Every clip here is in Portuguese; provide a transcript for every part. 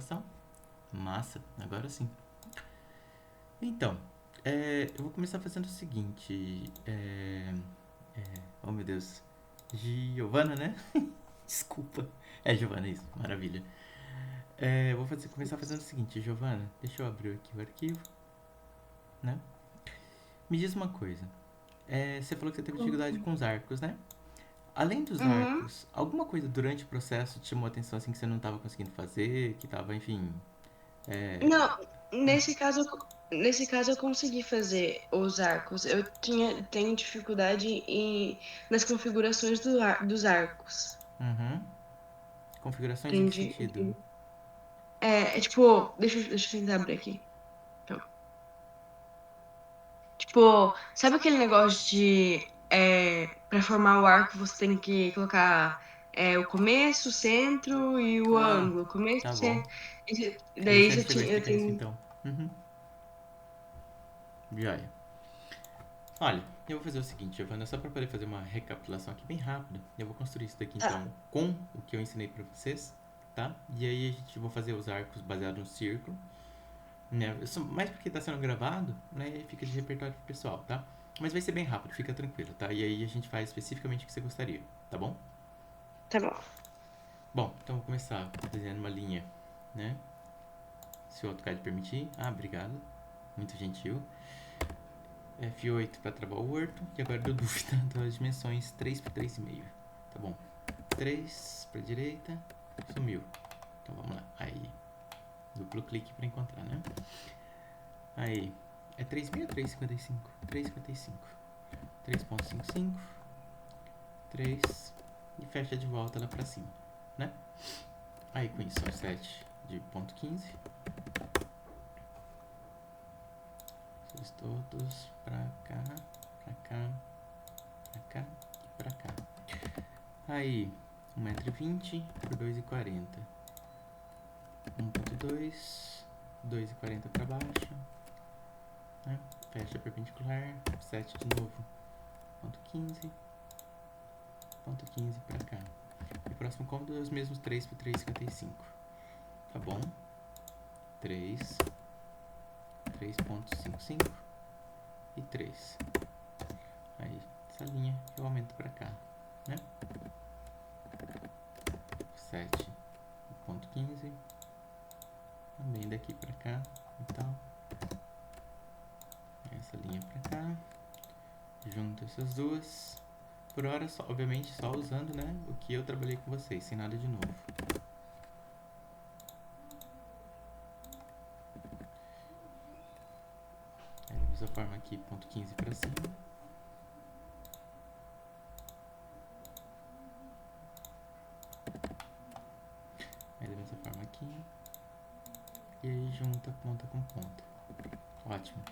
gravação. Massa, agora sim. Então, eu vou começar fazendo o seguinte. Oh meu Deus. Giovana, né? Desculpa. É Giovana, isso, maravilha. Eu vou começar fazendo o seguinte, Giovana. Deixa eu abrir aqui o arquivo, né? Me diz uma coisa. Você falou que você teve dificuldade com os arcos, né? Além dos Uhum. arcos, alguma coisa durante o processo te chamou a atenção assim que você não estava conseguindo fazer, que tava, enfim. É... Não, nesse caso eu consegui fazer os arcos. Tenho dificuldade nas configurações dos arcos. Uhum. Configurações em que Entendi. sentido? Tipo, deixa eu tentar abrir aqui. Então, tipo, sabe aquele negócio para formar o arco você tem que colocar o começo, o centro e o Ah, ângulo. Começo, tá bom. centro. Esse Daí ele chegou a eu explicar isso tenho. então. Uhum. Joia. Olha, eu vou fazer o seguinte, Giovana, só para poder fazer uma recapitulação aqui bem rápida. Eu vou construir isso daqui Tá. então com o que eu ensinei para vocês, tá? E aí a gente vai fazer os arcos baseados no círculo, né? Mais porque está sendo gravado, né? E fica de repertório pro pessoal, tá? Mas vai ser bem rápido, fica tranquilo, tá? E aí a gente faz especificamente o que você gostaria, tá bom? Tá bom. Bom, então vou começar desenhando uma linha, né? Se o AutoCAD permitir. Ah, obrigado. Muito gentil. F8 para travar o Word. E agora deu dúvida das dimensões 3 por 3,5. Tá bom. 3 para direita. Sumiu. Então vamos lá. Aí. Duplo clique para encontrar, né? Aí. É 3,6 ou 3,55? 3,55. 3,55. 3. E fecha de volta lá para cima, né? Aí com isso, offset de ponto 15. Vocês todos pra cá, pra cá, pra cá e pra cá. Aí, 1,20 m por 2,40. 1,2, 2,40 para baixo, né? Fecha perpendicular, 7 de novo, ponto 15, ponto 15 para cá. E o próximo cômodo é os mesmos 3 por 3,55. Tá bom? 3, 3,55 e 3. Aí, essa linha eu aumento para cá, né? 7, ponto 15. Também daqui para cá e tal. Essa linha para cá. Junto essas duas. Por hora, só, obviamente, só usando, né, o que eu trabalhei com vocês, sem nada de novo. Aí, da mesma forma aqui, ponto 15 para cima. Aí, da mesma forma aqui. E aí, junta ponta com ponta. Ótimo.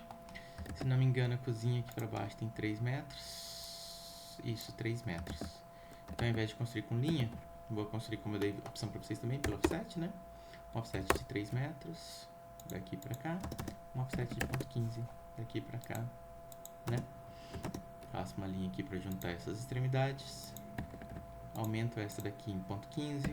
Se não me engano, a cozinha aqui para baixo tem 3 metros. Isso, 3 metros. Então, ao invés de construir com linha, vou construir, como eu dei opção para vocês também, pelo offset, né? Um offset de 3 metros, daqui para cá. Um offset de ponto 15, daqui para cá, né? Faço uma linha aqui para juntar essas extremidades. Aumento essa daqui em ponto 15.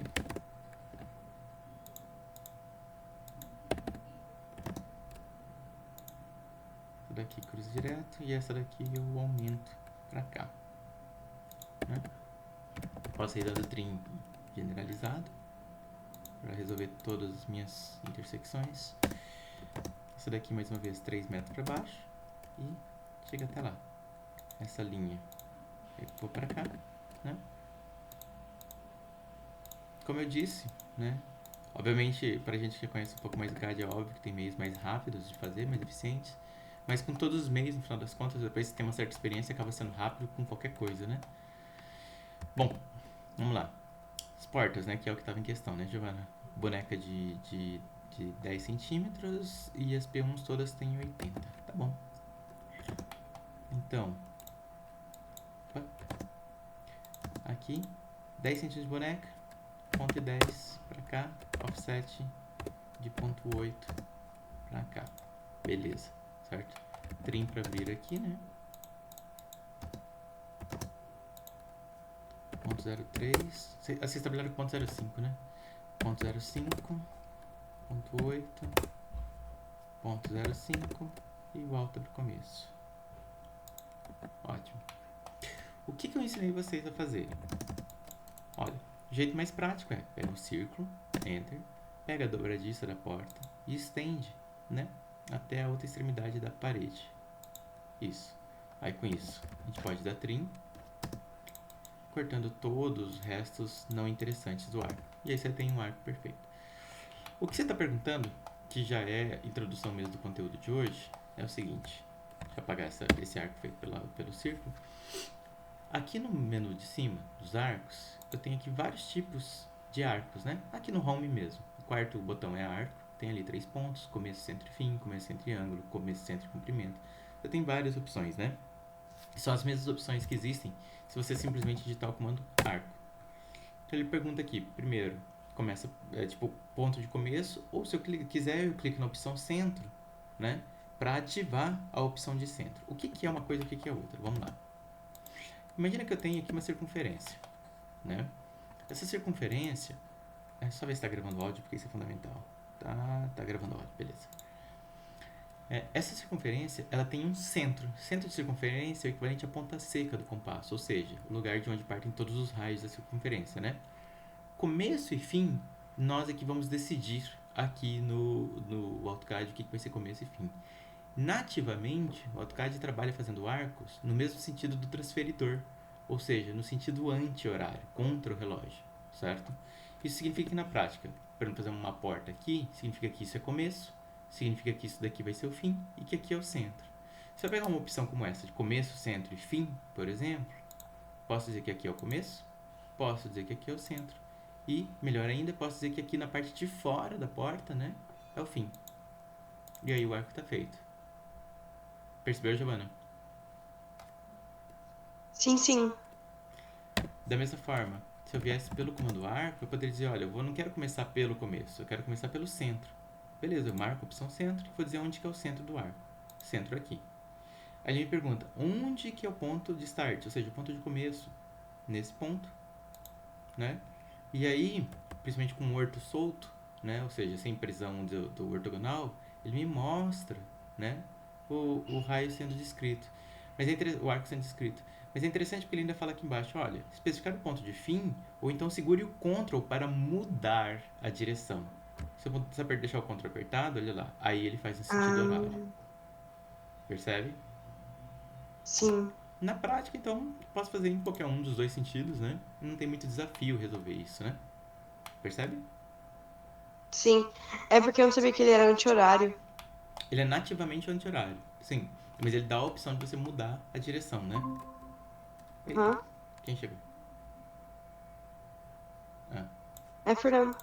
Essa daqui cruza direto e essa daqui eu aumento para cá, né? Posso ir dando trim generalizado para resolver todas as minhas intersecções. Essa daqui mais uma vez 3 metros para baixo e chega até lá. Essa linha eu vou para cá, né? Como eu disse, né? Obviamente, para a gente que conhece um pouco mais do CAD, é óbvio que tem meios mais rápidos de fazer, mais eficientes. Mas com todos os meios, no final das contas, depois que você tem uma certa experiência, acaba sendo rápido com qualquer coisa, né? Bom, vamos lá. As portas, né? Que é o que estava em questão, né, Giovana? Boneca de 10 centímetros e as P1s todas têm 80. Tá bom. Então, aqui, 10 centímetros de boneca, ponto 10 para cá, offset de ponto 8 para cá. Beleza, certo? Trim para abrir aqui, né? Ponto 03. Vocês trabalharam com ponto 05, né? Ponto 05, ponto 8, ponto 05 e volta pro começo. Ótimo. O que eu ensinei vocês a fazerem? Olha, o jeito mais prático é pega um círculo, enter, pega a dobradiça da porta e estende, né, até a outra extremidade da parede. Isso. Aí com isso, a gente pode dar trim, cortando todos os restos não interessantes do arco. E aí você tem um arco perfeito. O que você está perguntando, que já é introdução mesmo do conteúdo de hoje, é o seguinte. Deixa eu apagar esse arco feito pelo círculo. Aqui no menu de cima, dos arcos, eu tenho aqui vários tipos de arcos, né? Aqui no home mesmo. O quarto botão é arco, tem ali 3 pontos, começo, centro e fim, começo, centro e ângulo, começo, centro e comprimento. Você tem várias opções, né? São as mesmas opções que existem se você simplesmente digitar o comando arco. Então ele pergunta aqui, primeiro, começa, tipo, ponto de começo, ou se eu quiser, eu clico na opção centro, né? Para ativar a opção de centro. O que é uma coisa e o que é outra? Vamos lá. Imagina que eu tenho aqui uma circunferência, né? Essa circunferência, é só ver se está gravando áudio, porque isso é fundamental. Tá gravando áudio, beleza. Essa circunferência, ela tem um centro. Centro de circunferência é o equivalente à ponta seca do compasso, ou seja, o lugar de onde partem todos os raios da circunferência, né? Começo e fim, nós é que vamos decidir aqui no AutoCAD o que vai ser começo e fim. Nativamente, o AutoCAD trabalha fazendo arcos no mesmo sentido do transferidor, ou seja, no sentido anti-horário, contra o relógio, certo? Isso significa que na prática, para fazer uma porta aqui, significa que isso é começo, significa que isso daqui vai ser o fim e que aqui é o centro. Se eu pegar uma opção como essa, de começo, centro e fim, por exemplo, posso dizer que aqui é o começo, posso dizer que aqui é o centro. E, melhor ainda, posso dizer que aqui na parte de fora da porta, né, é o fim. E aí o arco está feito. Percebeu, Giovana? Sim, sim. Da mesma forma, se eu viesse pelo comando arco, eu poderia dizer, olha, eu não quero começar pelo começo, eu quero começar pelo centro. Beleza, eu marco a opção centro e vou dizer onde que é o centro do arco. Centro aqui. Aí ele me pergunta, onde que é o ponto de start, ou seja, o ponto de começo? Nesse ponto, né? E aí, principalmente com o orto solto, né? Ou seja, sem prisão do ortogonal, ele me mostra, né? O raio sendo descrito. Mas o arco sendo descrito. Mas é interessante porque ele ainda fala aqui embaixo, olha, especificar o ponto de fim, ou então segure o Ctrl para mudar a direção. Se eu deixar o Ctrl apertado, olha lá, aí ele faz no sentido horário. Percebe? Sim. Na prática, então, posso fazer em qualquer um dos dois sentidos, né? Não tem muito desafio resolver isso, né? Percebe? Sim. É porque eu não sabia que ele era anti-horário. Ele é nativamente anti-horário, sim. Mas ele dá a opção de você mudar a direção, né? Eita, Uhum. quem chegou? Ah, É Fernando.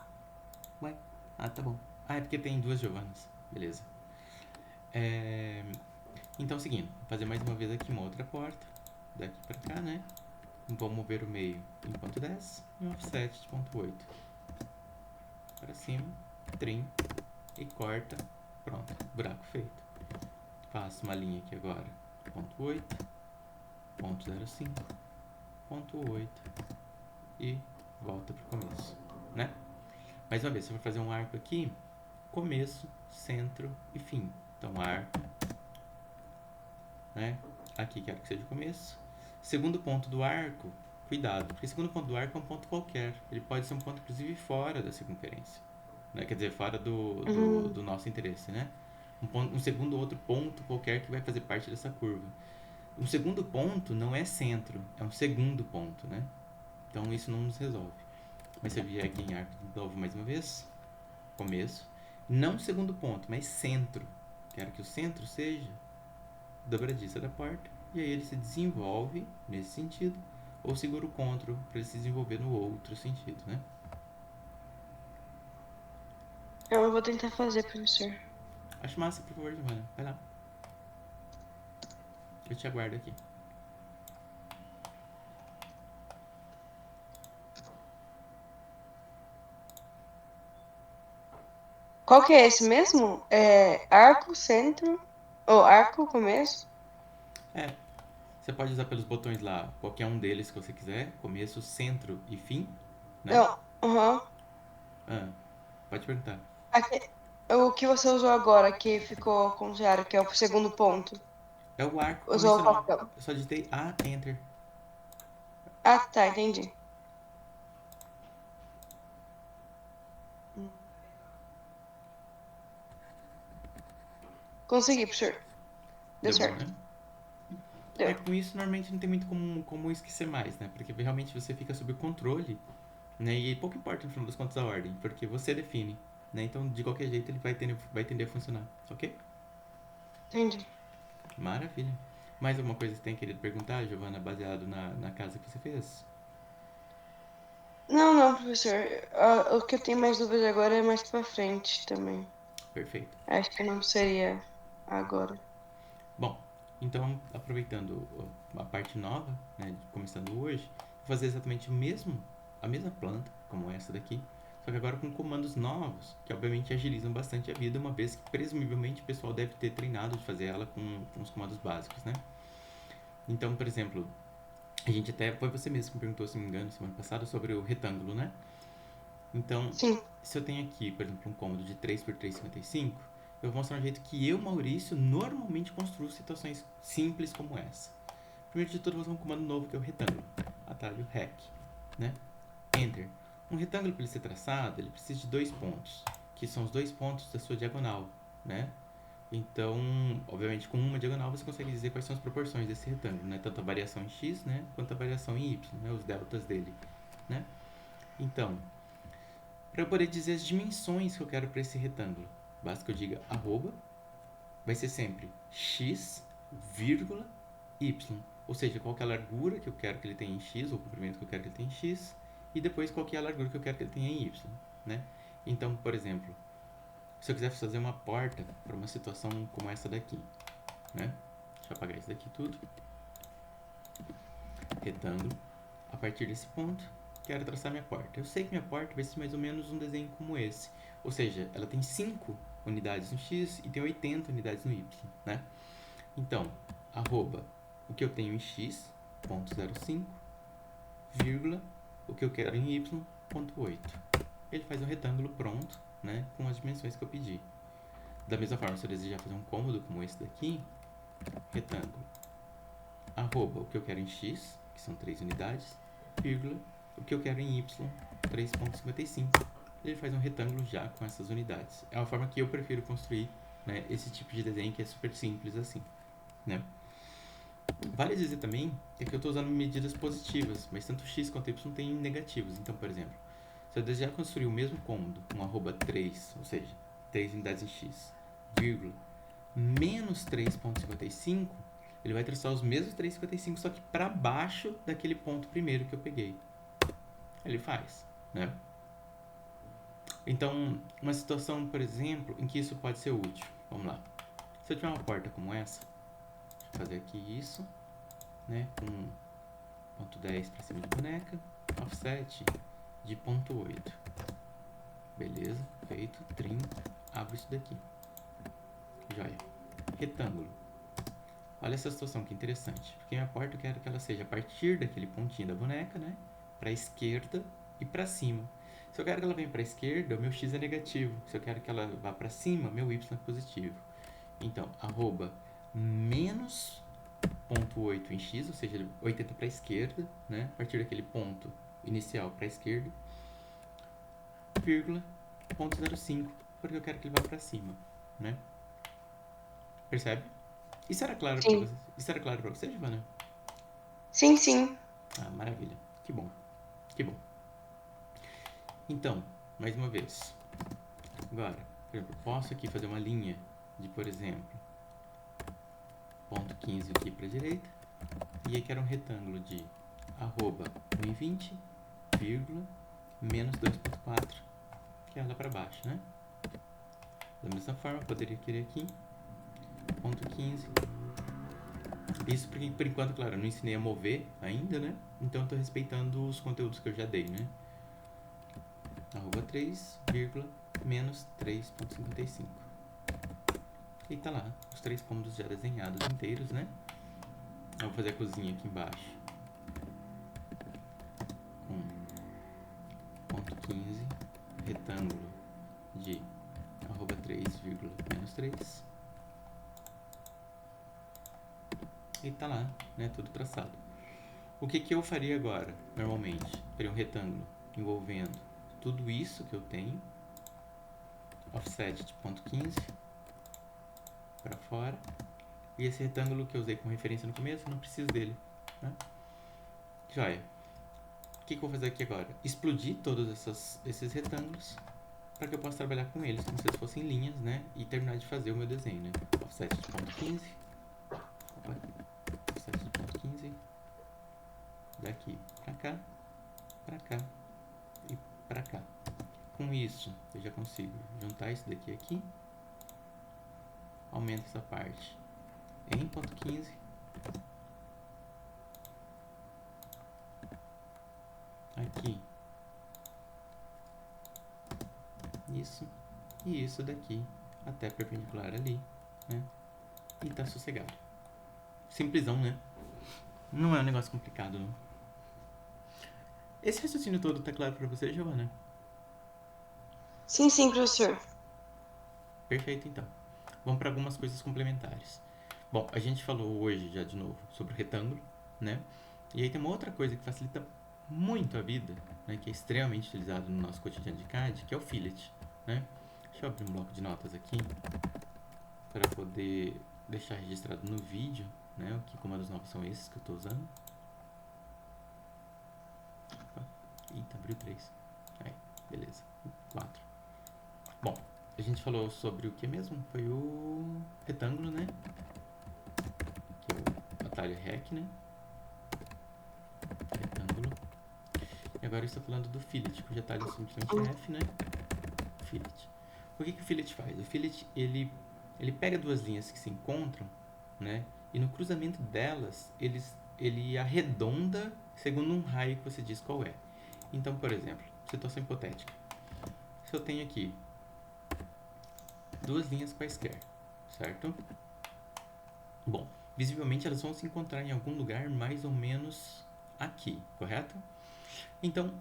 ué. Ah, tá bom. Ah, é porque tem duas Giovanas. Beleza. Então, seguindo. Vou fazer mais uma vez aqui uma outra porta. Daqui pra cá, né? Vou mover o meio em ponto 10 e um offset de ponto 8. Para cima, trim e corta. Pronto, buraco feito. Faço uma linha aqui agora. Ponto 8, ponto 05, ponto 8 e volta pro começo, né? Mais uma vez, se eu for fazer um arco aqui, começo, centro e fim. Então, arco, né? Aqui quero que seja o começo. Segundo ponto do arco, cuidado, porque segundo ponto do arco é um ponto qualquer. Ele pode ser um ponto, inclusive, fora da circunferência. Né? Quer dizer, fora do nosso interesse, né? Um segundo outro ponto qualquer que vai fazer parte dessa curva. Um segundo ponto não é centro, é um segundo ponto, né? Então isso não nos resolve. Mas se eu vier aqui em arco de novo mais uma vez, começo, não segundo ponto, mas centro. Quero que o centro seja dobradiça da porta, e aí ele se desenvolve nesse sentido, ou segura o Ctrl para ele se desenvolver no outro sentido, né? Eu vou tentar fazer, professor. Acho massa, por favor, Giovana. Vai lá. Eu te aguardo aqui. Qual que é esse mesmo? É arco, centro, ou arco, começo? É, você pode usar pelos botões lá, qualquer um deles que você quiser, começo, centro e fim, né? Não, aham. Ah, pode perguntar. Aqui, O que você usou agora, que ficou congelado, que é o segundo ponto? É o arco Usou o convencional. papel. Eu só digitei A, Enter. Ah, tá, entendi. Consegui, professor. Deu Deu bom, certo. né? Deu. Com isso, normalmente não tem muito como esquecer mais, né? Porque realmente você fica sob controle, né? E pouco importa, no final das contas, a ordem, porque você define, né? Então, de qualquer jeito, ele vai tender a funcionar, ok? Entendi. Maravilha. Mais alguma coisa que você tem querido perguntar, Giovana, baseado na casa que você fez? Não, não, professor. O que eu tenho mais dúvida agora é mais pra frente também. Perfeito. Acho que não seria agora. Bom, então, aproveitando a parte nova, né, começando hoje, vou fazer exatamente a mesma planta, como essa daqui, só que agora com comandos novos, que obviamente agilizam bastante a vida, uma vez que presumivelmente o pessoal deve ter treinado de fazer ela com os comandos básicos, né? Então, por exemplo, a gente até, foi você mesmo que me perguntou, se não me engano, semana passada, sobre o retângulo, né? Então, Sim. se eu tenho aqui, por exemplo, um cômodo de 3 por 3,55, eu vou mostrar um jeito que eu, Maurício, normalmente construo situações simples como essa. Primeiro de tudo, vou usar um comando novo que é o retângulo. Atalho REC, né? Enter. Um retângulo, para ele ser traçado, ele precisa de 2 pontos, que são os 2 pontos da sua diagonal, né? Então, obviamente, com uma diagonal você consegue dizer quais são as proporções desse retângulo, né? Tanto a variação em x, né? Quanto a variação em y, né? Os deltas dele, né? Então, para eu poder dizer as dimensões que eu quero para esse retângulo, basta que eu diga arroba, vai ser sempre x, vírgula, y. Ou seja, qual é a largura que eu quero que ele tenha em x, ou o comprimento que eu quero que ele tenha em x, e depois qual é a largura que eu quero que ele tenha em y. Né? Então, por exemplo, se eu quiser fazer uma porta para uma situação como essa daqui, né? Deixa eu apagar isso daqui tudo. Retângulo. A partir desse ponto, quero traçar minha porta. Eu sei que minha porta vai ser mais ou menos um desenho como esse. Ou seja, ela tem 5 unidades no x e tem 80 unidades no y, né? Então, arroba, o que eu tenho em x, ponto 0,5, vírgula, o que eu quero em y, ponto 8. Ele faz um retângulo pronto, né, com as dimensões que eu pedi. Da mesma forma, se eu desejar fazer um cômodo como esse daqui, retângulo, arroba, o que eu quero em x, que são 3 unidades, vírgula, o que eu quero em y, 3,55. Ele faz um retângulo já com essas unidades. É uma forma que eu prefiro construir, né, esse tipo de desenho que é super simples assim, né? Vale dizer também que aqui eu estou usando medidas positivas, mas tanto x quanto y têm negativos. Então, por exemplo, se eu desejar construir o mesmo cômodo com arroba 3, ou seja, 3 unidades em x, vírgula, menos 3,55, ele vai traçar os mesmos 3,55, só que para baixo daquele ponto primeiro que eu peguei. Ele faz, né? Então, uma situação, por exemplo, em que isso pode ser útil. Vamos lá. Se eu tiver uma porta como essa, deixa eu fazer aqui isso, né, com ponto 10 para cima de boneca, offset de ponto 8. Beleza, feito, trim, abro isso daqui. Joia. Retângulo. Olha essa situação que interessante, porque minha porta eu quero que ela seja a partir daquele pontinho da boneca, né, para a esquerda e para cima. Se eu quero que ela venha para a esquerda, o meu x é negativo. Se eu quero que ela vá para cima, meu y é positivo. Então, arroba menos 0,8 em x, ou seja, 80 para a esquerda, né? A partir daquele ponto inicial para a esquerda, vírgula, 0,05, porque eu quero que ele vá para cima, né? Percebe? Isso era claro para Sim. você? Isso era claro para você, Giovana? Sim, sim. Ah, maravilha. Que bom. Que bom. Então, mais uma vez. Agora, por exemplo, posso aqui fazer uma linha de, por exemplo, ponto 15 aqui para a direita, e aqui era um retângulo de arroba 1,20, vírgula, menos 2,4, que é lá para baixo, né? Da mesma forma, eu poderia querer aqui, ponto 15. Isso por enquanto, claro, eu não ensinei a mover ainda, né? Então eu estou respeitando os conteúdos que eu já dei, né? Arroba 3, vírgula, menos 3,55. E tá lá, os 3 cômodos já desenhados inteiros, né? Eu vou fazer a cozinha aqui embaixo. Com ponto 15, retângulo de arroba 3, 3. E tá lá, né, tudo traçado. O que que eu faria agora, normalmente? Faria um retângulo envolvendo tudo isso que eu tenho, offset de ponto 15 para fora, e esse retângulo que eu usei como referência no começo, eu não preciso dele, né? Joia. O que que eu vou fazer aqui agora? Explodir todos esses retângulos para que eu possa trabalhar com eles como se eles fossem linhas, né? E terminar de fazer o meu desenho, né? Offset de ponto 15. Opa. Offset de ponto 15. Daqui para cá e para cá. Com isso, eu já consigo juntar isso daqui aqui. Aumento essa parte em ponto 15. Aqui. Isso. E isso daqui até perpendicular ali, né? E tá sossegado. Simplesão, né? Não é um negócio complicado, não. Esse raciocínio todo tá claro pra você, Giovana? Sim, sim, professor. Perfeito, então. Vamos para algumas coisas complementares. Bom, a gente falou hoje já de novo sobre o retângulo, né? E aí tem uma outra coisa que facilita muito a vida, né? Que é extremamente utilizado no nosso cotidiano de CAD, que é o fillet, né? Deixa eu abrir um bloco de notas aqui para poder deixar registrado no vídeo, né? Que comandos novos são esses que eu estou usando. Opa. Eita, abriu 3. Aí, beleza. 4. Bom, a gente falou sobre o que mesmo? Foi o retângulo, né? Que é o atalho REC, né? Retângulo. E agora eu estou falando do fillet, cujo atalho é simplesmente F, né? Fillet. O que o fillet faz? O fillet, ele pega duas linhas que se encontram, né? E no cruzamento delas, ele arredonda segundo um raio que você diz qual é. Então, por exemplo, situação hipotética. Se eu tenho aqui duas linhas quaisquer, certo? Bom, visivelmente elas vão se encontrar em algum lugar mais ou menos aqui, correto? Então,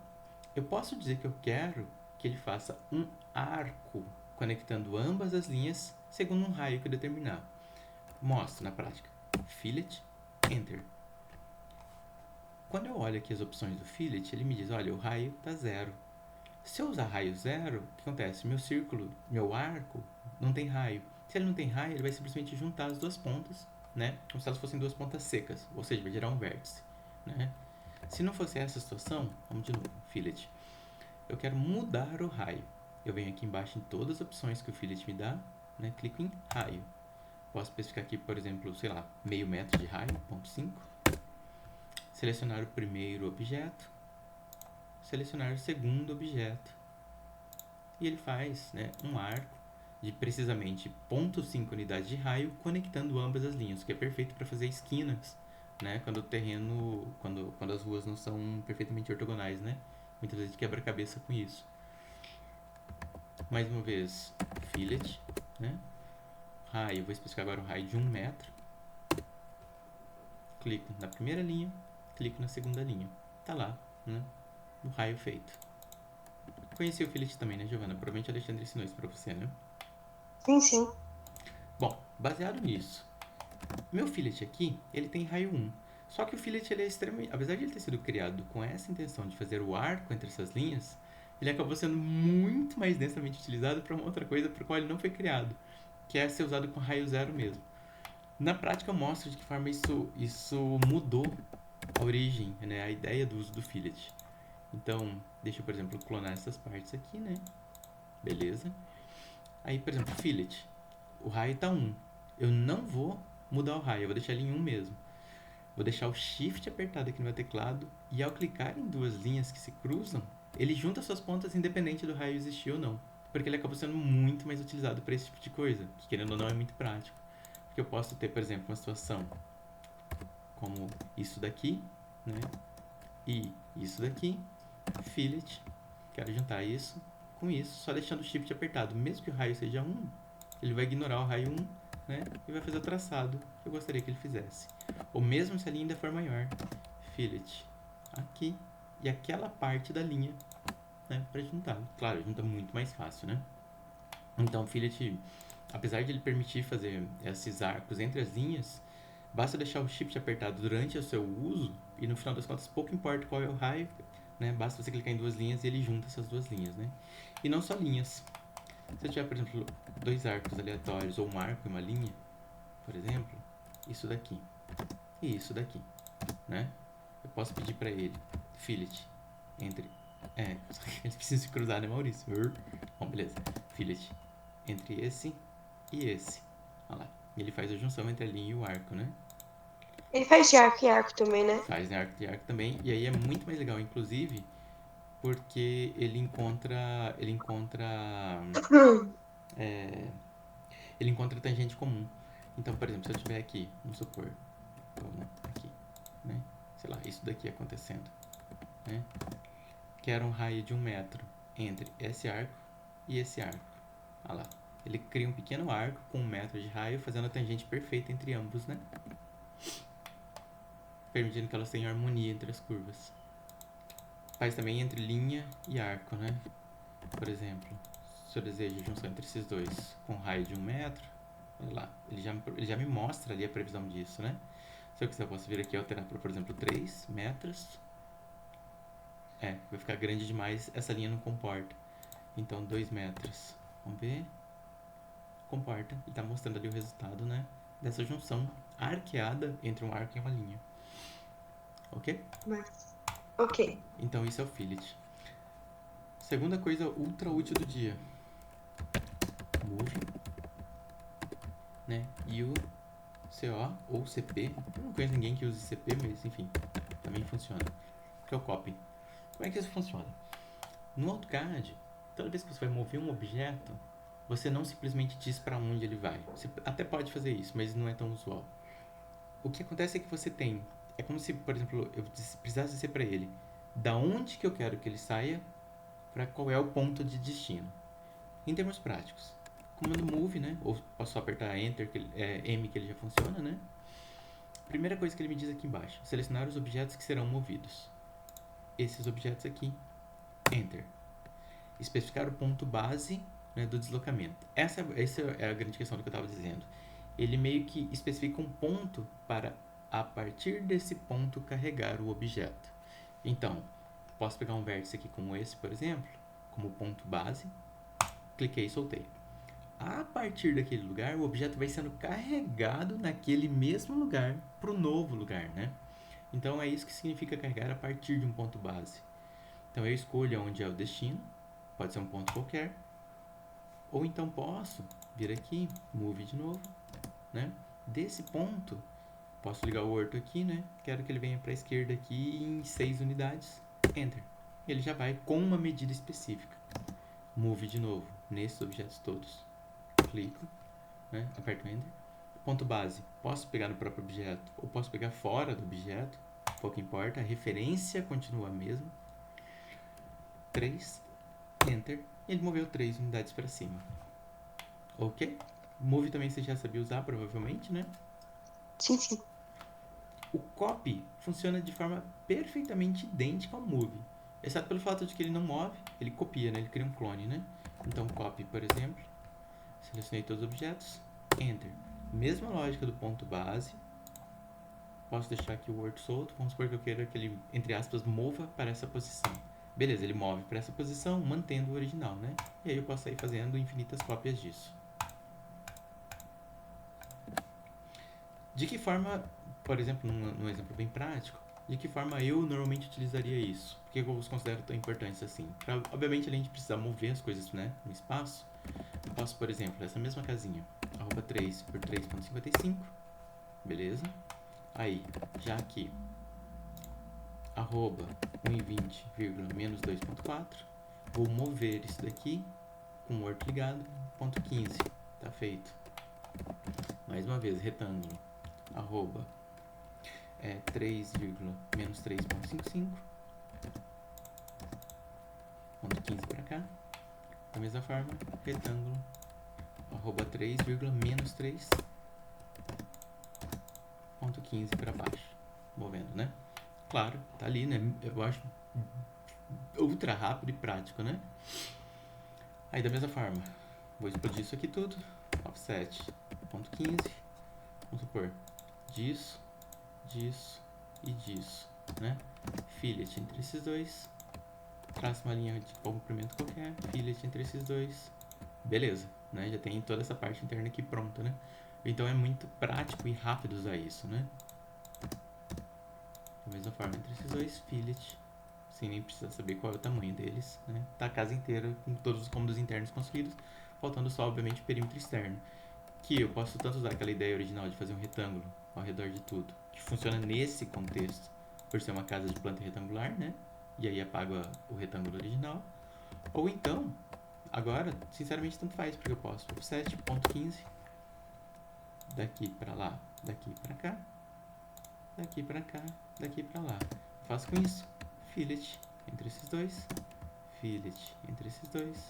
eu posso dizer que eu quero que ele faça um arco conectando ambas as linhas segundo um raio que eu determinar. Mostro na prática. Fillet, Enter. Quando eu olho aqui as opções do fillet, ele me diz, olha, o raio está 0. Se eu usar raio 0, o que acontece? Meu círculo, meu arco, não tem raio. Se ele não tem raio, ele vai simplesmente juntar as duas pontas, né? Como se elas fossem duas pontas secas, ou seja, vai gerar um vértice, né? Se não fosse essa situação, vamos de novo, fillet. Eu quero mudar o raio. Eu venho aqui embaixo em todas as opções que o fillet me dá, né? Clico em raio. Posso especificar aqui, por exemplo, sei lá, meio metro de raio, ponto 5. Selecionar o primeiro objeto. Selecionar o segundo objeto. E ele faz, né, um arco de precisamente 0,5 unidade de raio conectando ambas as linhas, o que é perfeito para fazer esquinas, né, quando o terreno, quando as ruas não são perfeitamente ortogonais, né? Muitas vezes quebra a cabeça com isso. Mais uma vez, fillet, né? Raio, vou especificar agora um raio de 1 metro. Clico na primeira linha, clico na segunda linha. Tá lá, né? O raio feito. Conheci o fillet também, né, Giovana? Provavelmente a Alexandre ensinou isso pra você, né? Sim, sim. Bom, baseado nisso, meu fillet aqui, ele tem raio 1. Só que o fillet, ele é extremamente... Apesar de ele ter sido criado com essa intenção de fazer o arco entre essas linhas, ele acabou sendo muito mais densamente utilizado para uma outra coisa para a qual ele não foi criado, que é ser usado com raio 0 mesmo. Na prática, eu mostro de que forma isso mudou a origem, né, a ideia do uso do fillet. Então, deixa eu, por exemplo, clonar essas partes aqui, né? Beleza. Aí, por exemplo, fillet. O raio tá 1. Eu não vou mudar o raio, eu vou deixar ele em 1 mesmo. Vou deixar o Shift apertado aqui no meu teclado e ao clicar em duas linhas que se cruzam, ele junta suas pontas independente do raio existir ou não. Porque ele acabou sendo muito mais utilizado para esse tipo de coisa, que querendo ou não é muito prático. Porque eu posso ter, por exemplo, uma situação como isso daqui, né? E isso daqui, fillet, quero juntar isso com isso, só deixando o Shift apertado. Mesmo que o raio seja 1, ele vai ignorar o raio 1, né? E vai fazer o traçado que eu gostaria que ele fizesse. Ou mesmo se a linha ainda for maior, fillet aqui e aquela parte da linha, né? Para juntar. Claro, junta muito mais fácil, né? Então, fillet apesar de ele permitir fazer esses arcos entre as linhas, basta deixar o shift apertado durante o seu uso e no final das contas pouco importa qual é o raio, né? Basta você clicar em duas linhas e ele junta essas duas linhas, né? E não só linhas. Se eu tiver, por exemplo, dois arcos aleatórios ou um arco e uma linha, por exemplo, isso daqui e isso daqui, né? Eu posso pedir para ele fillet entre eles precisam se cruzar, né, Maurício? Bom, beleza. Fillet entre esse e esse. Olha lá. E ele faz a junção entre a linha e o arco, né? Ele faz de arco em arco também, né? Faz em arco e arco também. E aí é muito mais legal, inclusive, porque ele encontra tangente comum. Então, por exemplo, se eu tiver aqui, vamos supor, vamos aqui, né? Sei lá, isso daqui acontecendo, né? Quero um raio de 1 metro entre esse arco e esse arco. Olha lá. Ele cria um pequeno arco com 1 metro de raio, fazendo a tangente perfeita entre ambos, né? Permitindo que elas tenham harmonia entre as curvas. Faz também entre linha e arco, né? Por exemplo, se eu desejo a junção entre esses dois com raio de 1 metro, olha lá, ele já me mostra ali a previsão disso, né? Se eu quiser, eu posso vir aqui e alterar para, por exemplo, 3 metros. Vai ficar grande demais, essa linha não comporta. Então, 2 metros. Vamos ver. Comporta. E está mostrando ali o resultado, né? Dessa junção arqueada entre um arco e uma linha. Ok? Ok. Então, isso é o fillet. Segunda coisa ultra útil do dia. Move. Né? E o CO ou CP. Eu não conheço ninguém que use CP, mas enfim. Também funciona. Que é o copy. Como é que isso funciona? No AutoCAD, toda vez que você vai mover um objeto, você não simplesmente diz para onde ele vai. Você até pode fazer isso, mas não é tão usual. O que acontece é que você tem... É como se, por exemplo, eu precisasse dizer para ele da onde que eu quero que ele saia para qual é o ponto de destino. Em termos práticos, comando move, né? Ou posso só apertar Enter, M, que ele já funciona, né? Primeira coisa que ele me diz aqui embaixo: selecionar os objetos que serão movidos. Esses objetos aqui, Enter. Especificar o ponto base, né, do deslocamento. Essa é a grande questão do que eu estava dizendo. Ele meio que especifica um ponto para, a partir desse ponto, carregar o objeto. Então, posso pegar um vértice aqui como esse, por exemplo, como ponto base, cliquei e soltei. A partir daquele lugar, o objeto vai sendo carregado naquele mesmo lugar para o novo lugar, né? Então, é isso que significa carregar a partir de um ponto base. Então, eu escolho onde é o destino, pode ser um ponto qualquer, ou então posso vir aqui, move de novo, né? Desse ponto, posso ligar o orto aqui, né? Quero que ele venha para a esquerda aqui em 6 unidades, Enter. Ele já vai com uma medida específica. Move de novo, nesses objetos todos. Clico, né? Aperto Enter. Ponto base, posso pegar no próprio objeto ou posso pegar fora do objeto, pouco importa, a referência continua a mesma. 3, Enter, e ele moveu 3 unidades para cima. Ok? Move também você já sabia usar, provavelmente, né? Sim, sim. O copy funciona de forma perfeitamente idêntica ao move, exceto pelo fato de que ele não move, ele copia, né? Ele cria um clone, né? Então, copy, por exemplo, selecionei todos os objetos, Enter. Mesma lógica do ponto base. Posso deixar aqui o Word solto. Vamos supor que eu queira que ele, entre aspas, mova para essa posição. Beleza, ele move para essa posição, mantendo o original, né? E aí eu posso sair fazendo infinitas cópias disso. De que forma, por exemplo, num exemplo bem prático, de que forma eu normalmente utilizaria isso? Por que eu os considero tão importantes assim? Obviamente, além de precisar mover as coisas, né, no espaço, eu posso, por exemplo, essa mesma casinha, arroba 3 por 3.55, beleza? Aí, já aqui, arroba 1,20, menos 2.4, vou mover isso daqui com o orto ligado, ponto 15, tá feito. Mais uma vez, retângulo, arroba 3, menos 3.55, ponto 15 para cá. Da mesma forma, retângulo, arroba 3, menos 3, ponto 15 para baixo. Movendo, né? Claro, tá ali, né? Eu acho ultra rápido e prático, né? Aí da mesma forma, vou explodir isso aqui tudo, offset ponto 15, vamos supor, disso, disso e disso, né? Fillet entre esses dois, traça uma linha de comprimento qualquer, fillet entre esses dois, beleza, né? Já tem toda essa parte interna aqui pronta, né? Então é muito prático e rápido usar isso, né? Da mesma forma, entre esses dois, fillet, sem nem precisar saber qual é o tamanho deles, né? Tá a casa inteira com todos os cômodos internos construídos, faltando só, obviamente, o perímetro externo. Que eu posso tanto usar aquela ideia original de fazer um retângulo ao redor de tudo, que funciona nesse contexto, por ser uma casa de planta retangular, né? E aí apago o retângulo original. Ou então, agora, sinceramente, tanto faz, porque eu posso offset ponto 15, daqui pra lá, daqui pra cá, daqui pra cá, daqui pra lá. Eu faço com isso, fillet entre esses dois, fillet entre esses dois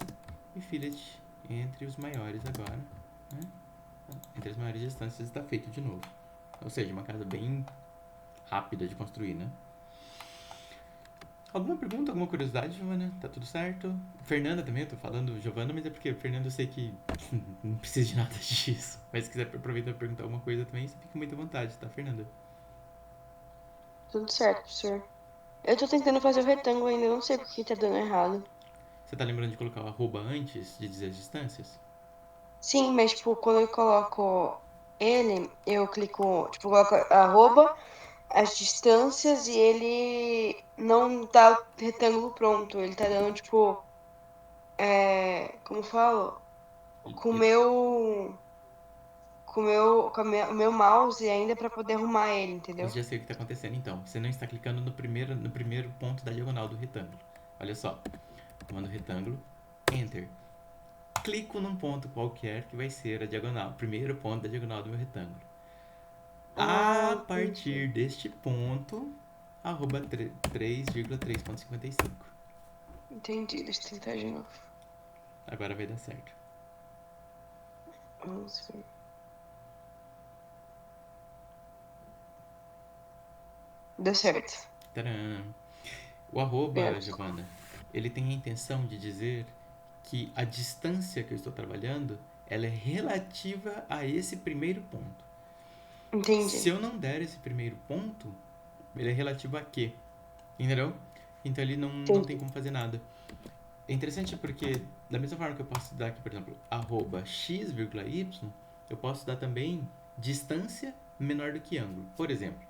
e fillet entre os maiores agora, né? Entre as maiores distâncias está feito de novo. Ou seja, uma casa bem rápida de construir, né? Alguma pergunta, alguma curiosidade, Giovana? Tá tudo certo? Fernanda também, eu tô falando Giovana, mas é porque Fernanda eu sei que não precisa de nada disso. Mas se quiser aproveitar e perguntar alguma coisa também, você fica muito à vontade, tá, Fernanda? Tudo certo, professor. Eu tô tentando fazer o retângulo ainda, não sei por que tá dando errado. Você tá lembrando de colocar o arroba antes de dizer as distâncias? Sim, mas tipo, quando eu coloco ele, eu clico, tipo, coloco arroba, as distâncias e ele não dá o retângulo pronto. Ele tá dando, tipo, como eu falo? E- Com o e- meu, o meu mouse ainda pra poder arrumar ele, Eu entendeu? já sei o que está acontecendo então. Você não está clicando no primeiro ponto da diagonal do retângulo. Olha só. Comando retângulo, Enter. Clico num ponto qualquer que vai ser a diagonal, o primeiro ponto da diagonal do meu retângulo. Ah, A entendi. partir deste ponto, arroba 3,3.55. Entendi, deixa eu tentar de novo. Agora vai dar certo. Vamos ver. Deu certo. Tcharam! O arroba, Obrigada. Giovana, ele tem a intenção de dizer que a distância que eu estou trabalhando, ela é relativa a esse primeiro ponto. Se Entendi. eu não der esse primeiro ponto, ele é relativo a quê? Entendeu? Então ele não tem Entendi. como fazer nada. É interessante porque, da mesma forma que eu posso dar aqui, por exemplo, arroba x, y, eu posso dar também distância menor do que ângulo. Por exemplo,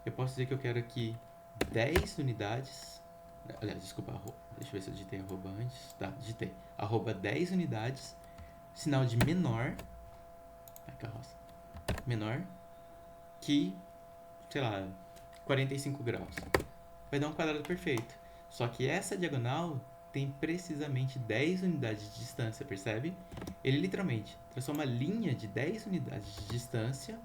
eu posso dizer que eu quero aqui 10 unidades. Aliás, desculpa, deixa eu ver se eu digitei arroba antes. Tá, digitei. Arroba 10 unidades, sinal de menor. Ai, carroça. Menor que, sei lá, 45 graus. Vai dar um quadrado perfeito. Só que essa diagonal tem precisamente 10 unidades de distância, percebe? Ele literalmente traçou uma linha de 10 unidades de distância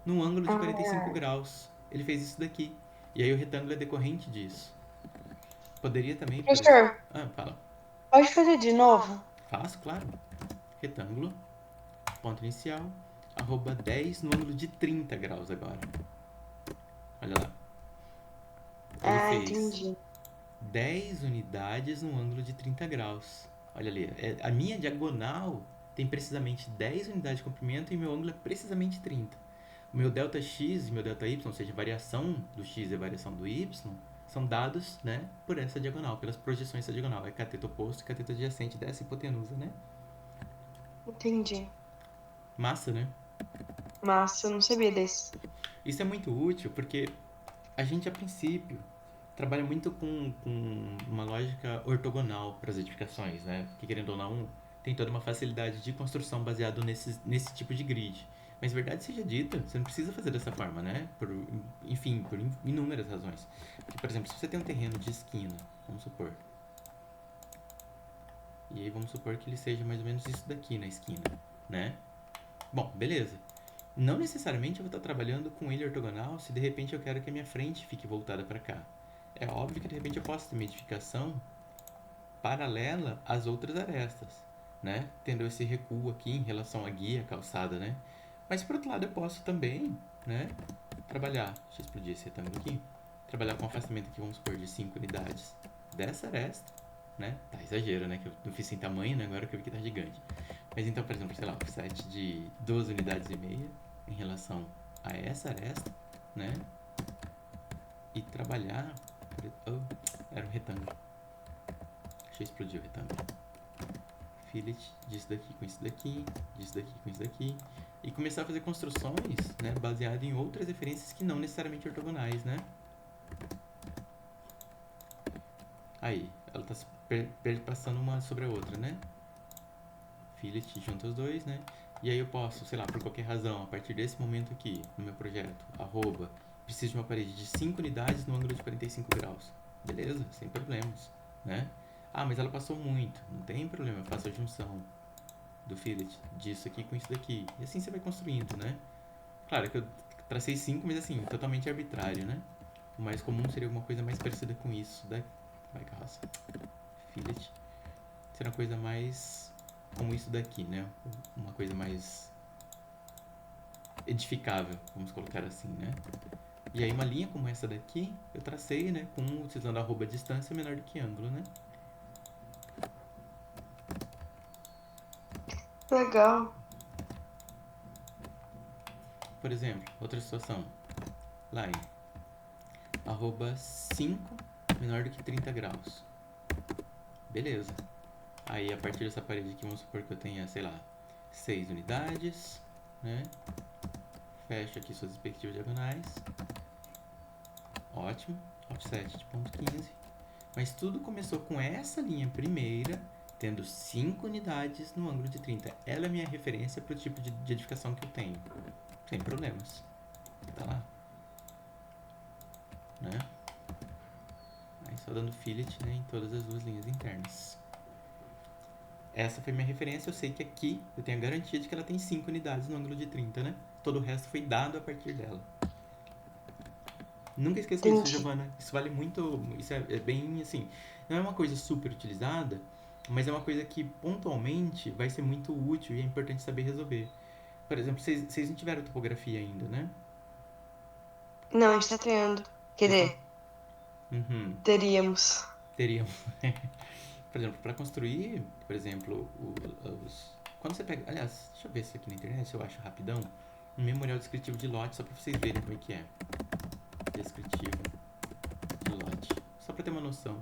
num ângulo de 45 Ah, graus. Ele fez isso daqui. E aí o retângulo é decorrente disso. Poderia também, por exemplo... professor, Ah, fala. pode fazer de novo? Faço, claro. Retângulo, ponto inicial, arroba 10 no ângulo de 30 graus agora. Olha lá. Ele Ah, fez entendi. 10 unidades no ângulo de 30 graus. Olha ali, a minha diagonal tem precisamente 10 unidades de comprimento e meu ângulo é precisamente 30. O meu ΔX e meu ΔY, ou seja, a variação do x e a variação do y, são dados, né, por essa diagonal, pelas projeções dessa diagonal. É cateto oposto e cateto adjacente dessa hipotenusa, né? Entendi. Massa, né? Massa, eu não sabia desse. Isso é muito útil porque a gente, a princípio, trabalha muito com uma lógica ortogonal para as edificações, né? Que, querendo ou não, tem toda uma facilidade de construção baseado nesse tipo de grid. Mas, verdade seja dita, você não precisa fazer dessa forma, né? Enfim, por inúmeras razões. Porque, por exemplo, se você tem um terreno de esquina, vamos supor, e aí vamos supor que ele seja mais ou menos isso daqui na esquina, né? Bom, beleza. Não necessariamente eu vou estar trabalhando com ele ortogonal se de repente eu quero que a minha frente fique voltada para cá. É óbvio que de repente eu posso ter uma edificação paralela às outras arestas, né? Tendo esse recuo aqui em relação à guia, calçada, né? Mas por outro lado eu posso também, né? Trabalhar, deixa eu explodir esse retângulo aqui, trabalhar com afastamento aqui, vamos supor, de 5 unidades dessa aresta, né? Tá exagero, né? Que eu não fiz sem tamanho, né? Agora que eu vi que tá gigante. Mas então, por exemplo, sei lá, offset de 12 unidades e meia em relação a essa aresta, né? E trabalhar... Oh, era um retângulo. Deixa eu explodir o retângulo. Fillet disso daqui com isso daqui, disso daqui com isso daqui. E começar a fazer construções, né, baseado em outras referências que não necessariamente ortogonais, né? Aí, ela tá passando uma sobre a outra, né? Fillet junta os dois, né? E aí eu posso, sei lá, por qualquer razão, a partir desse momento aqui, no meu projeto, arroba, preciso de uma parede de 5 unidades no ângulo de 45 graus. Beleza, sem problemas, né? Ah, mas ela passou muito. Não tem problema, eu faço a junção do fillet disso aqui com isso daqui. E assim você vai construindo, né? Claro que eu tracei 5, mas assim, totalmente arbitrário, né? O mais comum seria alguma coisa mais parecida com isso. Vai, carroça. Fillet. Será uma coisa mais como isso daqui, né? Uma coisa mais edificável, vamos colocar assim, né? E aí uma linha como essa daqui, eu tracei, né? Utilizando arroba distância menor do que ângulo, né? Legal. Por exemplo, outra situação. Line. Arroba 5 menor do que 30 graus. Beleza. Aí a partir dessa parede aqui, vamos supor que eu tenha, sei lá, 6 unidades, né? Fecho aqui suas respectivas diagonais. Ótimo. Offset de ponto 15. Mas tudo começou com essa linha primeira, tendo 5 unidades no ângulo de 30. Ela é a minha referência para o tipo de edificação que eu tenho. Sem problemas. Tá lá. Né? Aí só dando fillet, né, em todas as duas linhas internas. Essa foi minha referência. Eu sei que aqui eu tenho a garantia de que ela tem 5 unidades no ângulo de 30, né? Todo o resto foi dado a partir dela. Nunca esqueça isso, Entendi. Giovana. Isso vale muito. Isso é bem assim. Não é uma coisa super utilizada, mas é uma coisa que pontualmente vai ser muito útil e é importante saber resolver. Por exemplo, vocês não tiveram topografia ainda, né? Não, a gente tá treinando. Quer Vocês estão. dizer, Uhum. teríamos. Teriam. Por exemplo, para construir, por exemplo, quando você pega. Aliás, deixa eu ver isso aqui na internet, se eu acho rapidão. Um memorial descritivo de lote, só para vocês verem como é que é. Descritivo de lote. Só para ter uma noção.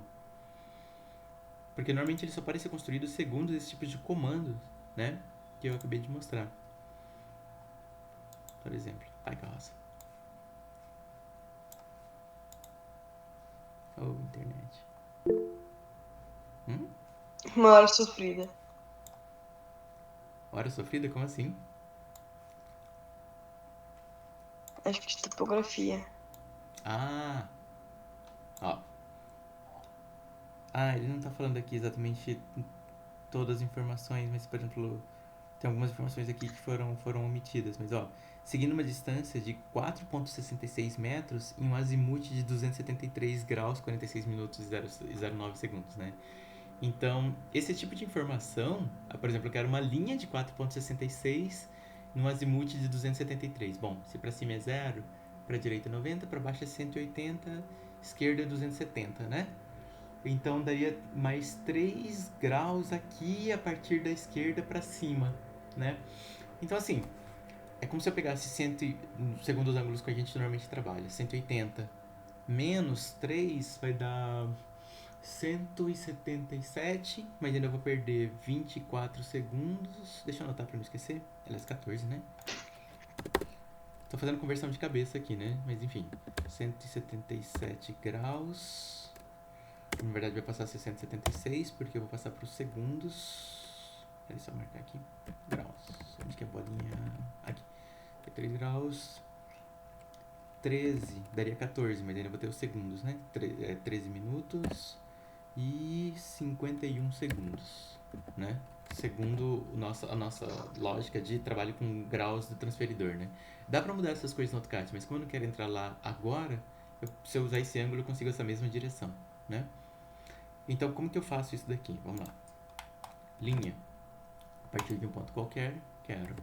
Porque normalmente ele só pode ser construído segundo esse tipo de comando, né? Que eu acabei de mostrar. Por exemplo, pai carroça. Ou internet. Uma hora sofrida. Hora sofrida? Como assim? Acho que de topografia. Ah! Ó. Ah, ele não tá falando aqui exatamente todas as informações, mas, por exemplo, tem algumas informações aqui que foram omitidas. Mas, ó, seguindo uma distância de 4,66 metros em um azimuth de 273 graus, 46 minutos e 09 segundos, né? Então, esse tipo de informação, por exemplo, eu quero uma linha de 4,66 num azimuth de 273. Bom, se para cima é 0, para direita é 90, para baixo é 180, esquerda é 270, né? Então daria mais 3 graus aqui a partir da esquerda para cima, né? Então assim, é como se eu pegasse segundo os ângulos que a gente normalmente trabalha, 180 menos 3 vai dar 177, mas ainda vou perder 24 segundos. Deixa eu anotar para não esquecer. Aliás, 14, né? Tô fazendo conversão de cabeça aqui, né? Mas enfim, 177 graus. Na verdade vai passar a ser 176, porque eu vou passar para os segundos. Peraí, só marcar aqui. Graus. Onde que é a bolinha? Aqui. 3 graus. 13. Daria 14, mas ainda vou ter os segundos, né? 13 minutos e 51 segundos, né? Segundo a nossa lógica de trabalho com graus do transferidor, né? Dá para mudar essas coisas no AutoCAD, mas como eu não quero entrar lá agora, se eu usar esse ângulo eu consigo essa mesma direção, né? Então, como que eu faço isso daqui? Vamos lá. Linha. A partir de um ponto qualquer, quero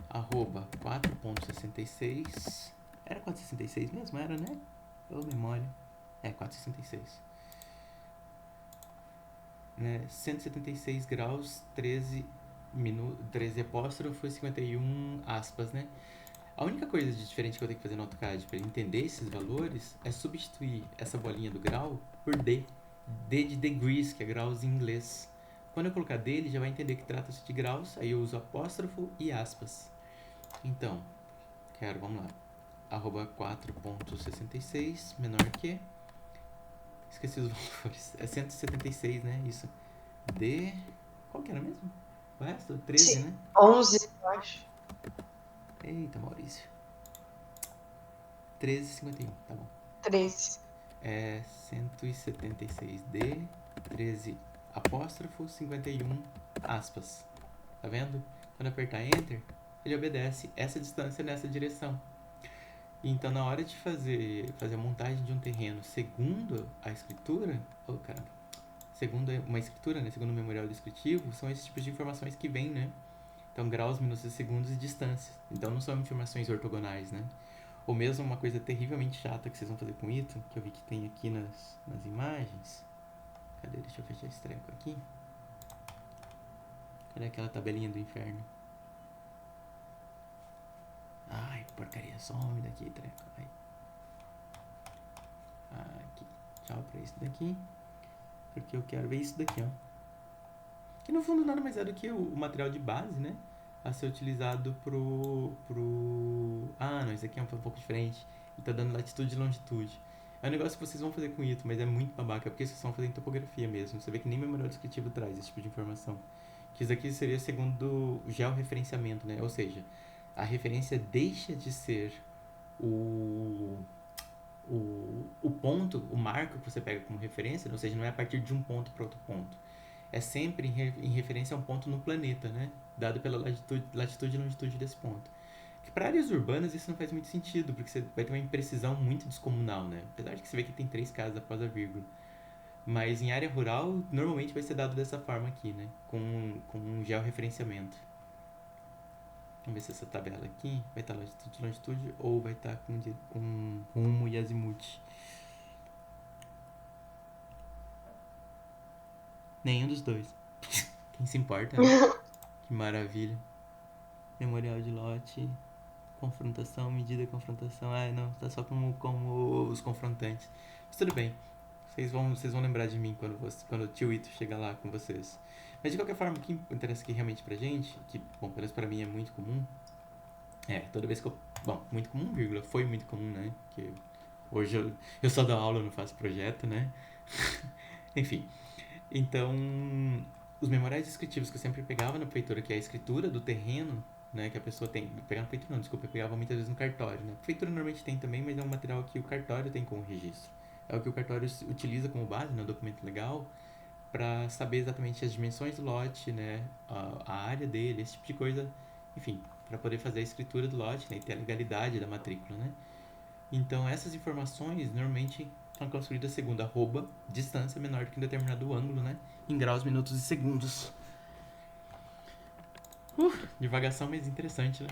arroba 4.66. Era 466 mesmo? Era, né? Ou memória. É, 466. Né? 176 graus, 13 13 apóstrofo e 51 aspas, né? A única coisa de diferente que eu tenho que fazer no AutoCAD para entender esses valores é substituir essa bolinha do grau por D. D de degrees, que é graus em inglês. Quando eu colocar D, ele já vai entender que trata-se de graus, aí eu uso apóstrofo e aspas. Então, vamos lá, arroba 4.66 menor que, esqueci os valores, é 176, né, isso, D, qual que era mesmo? O resto? 13, né? 11, eu acho. Eita, Maurício. 13,51, tá bom. 13. É 176D, 13 apóstrofo, 51 aspas. Tá vendo? Quando apertar Enter, ele obedece essa distância nessa direção. Então, na hora de fazer a montagem de um terreno segundo a escritura, segundo uma escritura, né, segundo o memorial descritivo, são esses tipos de informações que vêm, né? Então, graus, minutos e segundos e distâncias. Então, não são informações ortogonais, né? Ou mesmo uma coisa terrivelmente chata que vocês vão fazer com Ito, que eu vi que tem aqui nas imagens. Cadê? Deixa eu fechar esse treco aqui. Cadê aquela tabelinha do inferno? Ai, porcaria, some daqui, treco. Ai. Aqui. Tchau pra isso daqui. Porque eu quero ver isso daqui, ó. Que no fundo nada mais é do que o material de base, né? A ser utilizado Ah, não, isso aqui é um pouco diferente. E tá dando latitude e longitude. É um negócio que vocês vão fazer com isso, mas é muito babaca, porque vocês vão fazer em topografia mesmo. Você vê que nem memorial descritivo traz esse tipo de informação. Que isso aqui seria segundo o georreferenciamento, né? Ou seja, a referência deixa de ser o, o ponto, o marco que você pega como referência, ou seja, não é a partir de um ponto para outro ponto. É sempre em referência a um ponto no planeta, né? Dado pela latitude e longitude desse ponto. Que para áreas urbanas isso não faz muito sentido, porque você vai ter uma imprecisão muito descomunal, né? Apesar de que você vê que tem 3 casas após a vírgula. Mas em área rural, normalmente vai ser dado dessa forma aqui, né? Com um georreferenciamento. Vamos ver se essa tabela aqui vai estar latitude e longitude ou vai estar com rumo e azimuth. Nenhum dos dois. Quem se importa, né? Que maravilha. Memorial de lote, confrontação, medida de confrontação. Ai, não, tá só como os confrontantes. Mas tudo bem. Vocês vão lembrar de mim quando o tio Ito chegar lá com vocês. Mas de qualquer forma, o que interessa aqui realmente pra gente, que, bom, pelo menos pra mim é muito comum, toda vez que eu... Bom, muito comum, vírgula, foi muito comum, né? Porque hoje eu só dou aula, eu não faço projeto, né? Enfim, então, os memoriais descritivos que eu sempre pegava na prefeitura, que é a escritura do terreno, né, que a pessoa tem. Pegar na prefeitura não, desculpa, eu pegava muitas vezes no cartório, né? A prefeitura normalmente tem também, mas é um material que o cartório tem como registro. É o que o cartório utiliza como base, no documento legal, para saber exatamente as dimensões do lote, né, a área dele, esse tipo de coisa, enfim, para poder fazer a escritura do lote, né, e ter a legalidade da matrícula, né? Então, essas informações normalmente são construídas segundo arroba, distância menor do que um determinado ângulo, né? Em graus, minutos e segundos. Divagação, mas interessante, né?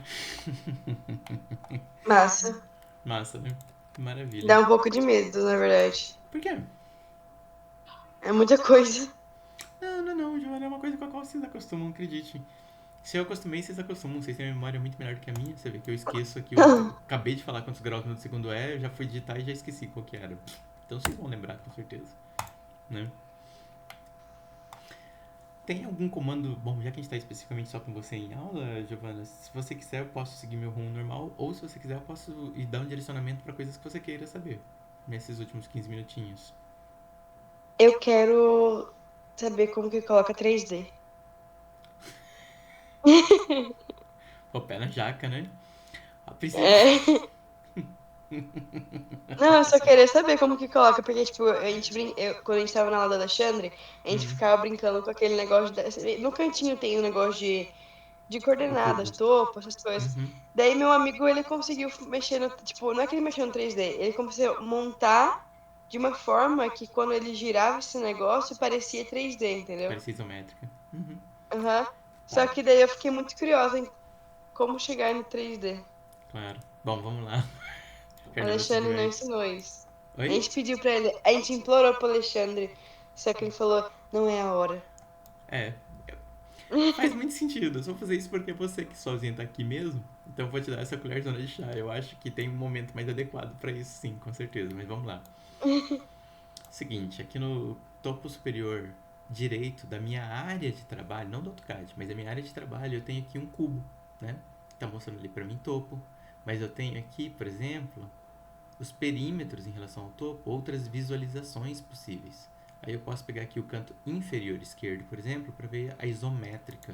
Massa. Massa, né? Maravilha. Dá um pouco de medo, na verdade. Por quê? É muita coisa. Não, Giovana, é uma coisa com a qual vocês acostumam, acredite. Se eu acostumei, vocês acostumam. Vocês têm uma memória muito melhor do que a minha. Você vê que eu esqueço aqui. Eu acabei de falar quantos graus no segundo é, eu já fui digitar e já esqueci qual que era. Então vocês vão lembrar, com certeza. Né? Tem algum comando... Bom, já que a gente está especificamente só com você em aula, Giovana, se você quiser eu posso seguir meu rumo normal, ou se você quiser eu posso ir dar um direcionamento para coisas que você queira saber. Nesses últimos 15 minutinhos. Eu quero saber como que coloca 3D. Pô, pé na jaca, né? A princípio... É. Não, eu só queria saber como que coloca, porque, tipo, quando a gente tava na aula da Alexandre, a gente ficava brincando com aquele negócio. No cantinho tem um negócio de O coordenadas, cubo. topo, essas coisas. Uhum. Daí meu amigo, ele conseguiu mexer no. Tipo, não é que ele mexeu no 3D, ele conseguiu montar de uma forma que quando ele girava esse negócio parecia 3D, entendeu? Parecia isométrica. Uhum. Aham. Só Tá, que daí eu fiquei muito curiosa em como chegar no 3D. claro. Bom, vamos lá. O Carnaval se Alexandre não diverte. ensinou isso. A Oi? gente pediu pra ele, a gente implorou pro Alexandre, só que ele falou, não é a hora. É. Faz muito sentido. Eu só vou fazer isso porque você que sozinha tá aqui mesmo. Então eu vou te dar essa colherzona de chá. Eu acho que tem um momento mais adequado pra isso, sim, com certeza. Mas vamos lá. Seguinte, aqui no topo superior direito da minha área de trabalho, não do AutoCAD, mas da minha área de trabalho, eu tenho aqui um cubo, né? Tá mostrando ali pra mim topo. Mas eu tenho aqui, por exemplo, os perímetros em relação ao topo, outras visualizações possíveis. Aí eu posso pegar aqui o canto inferior esquerdo, por exemplo, para ver a isométrica,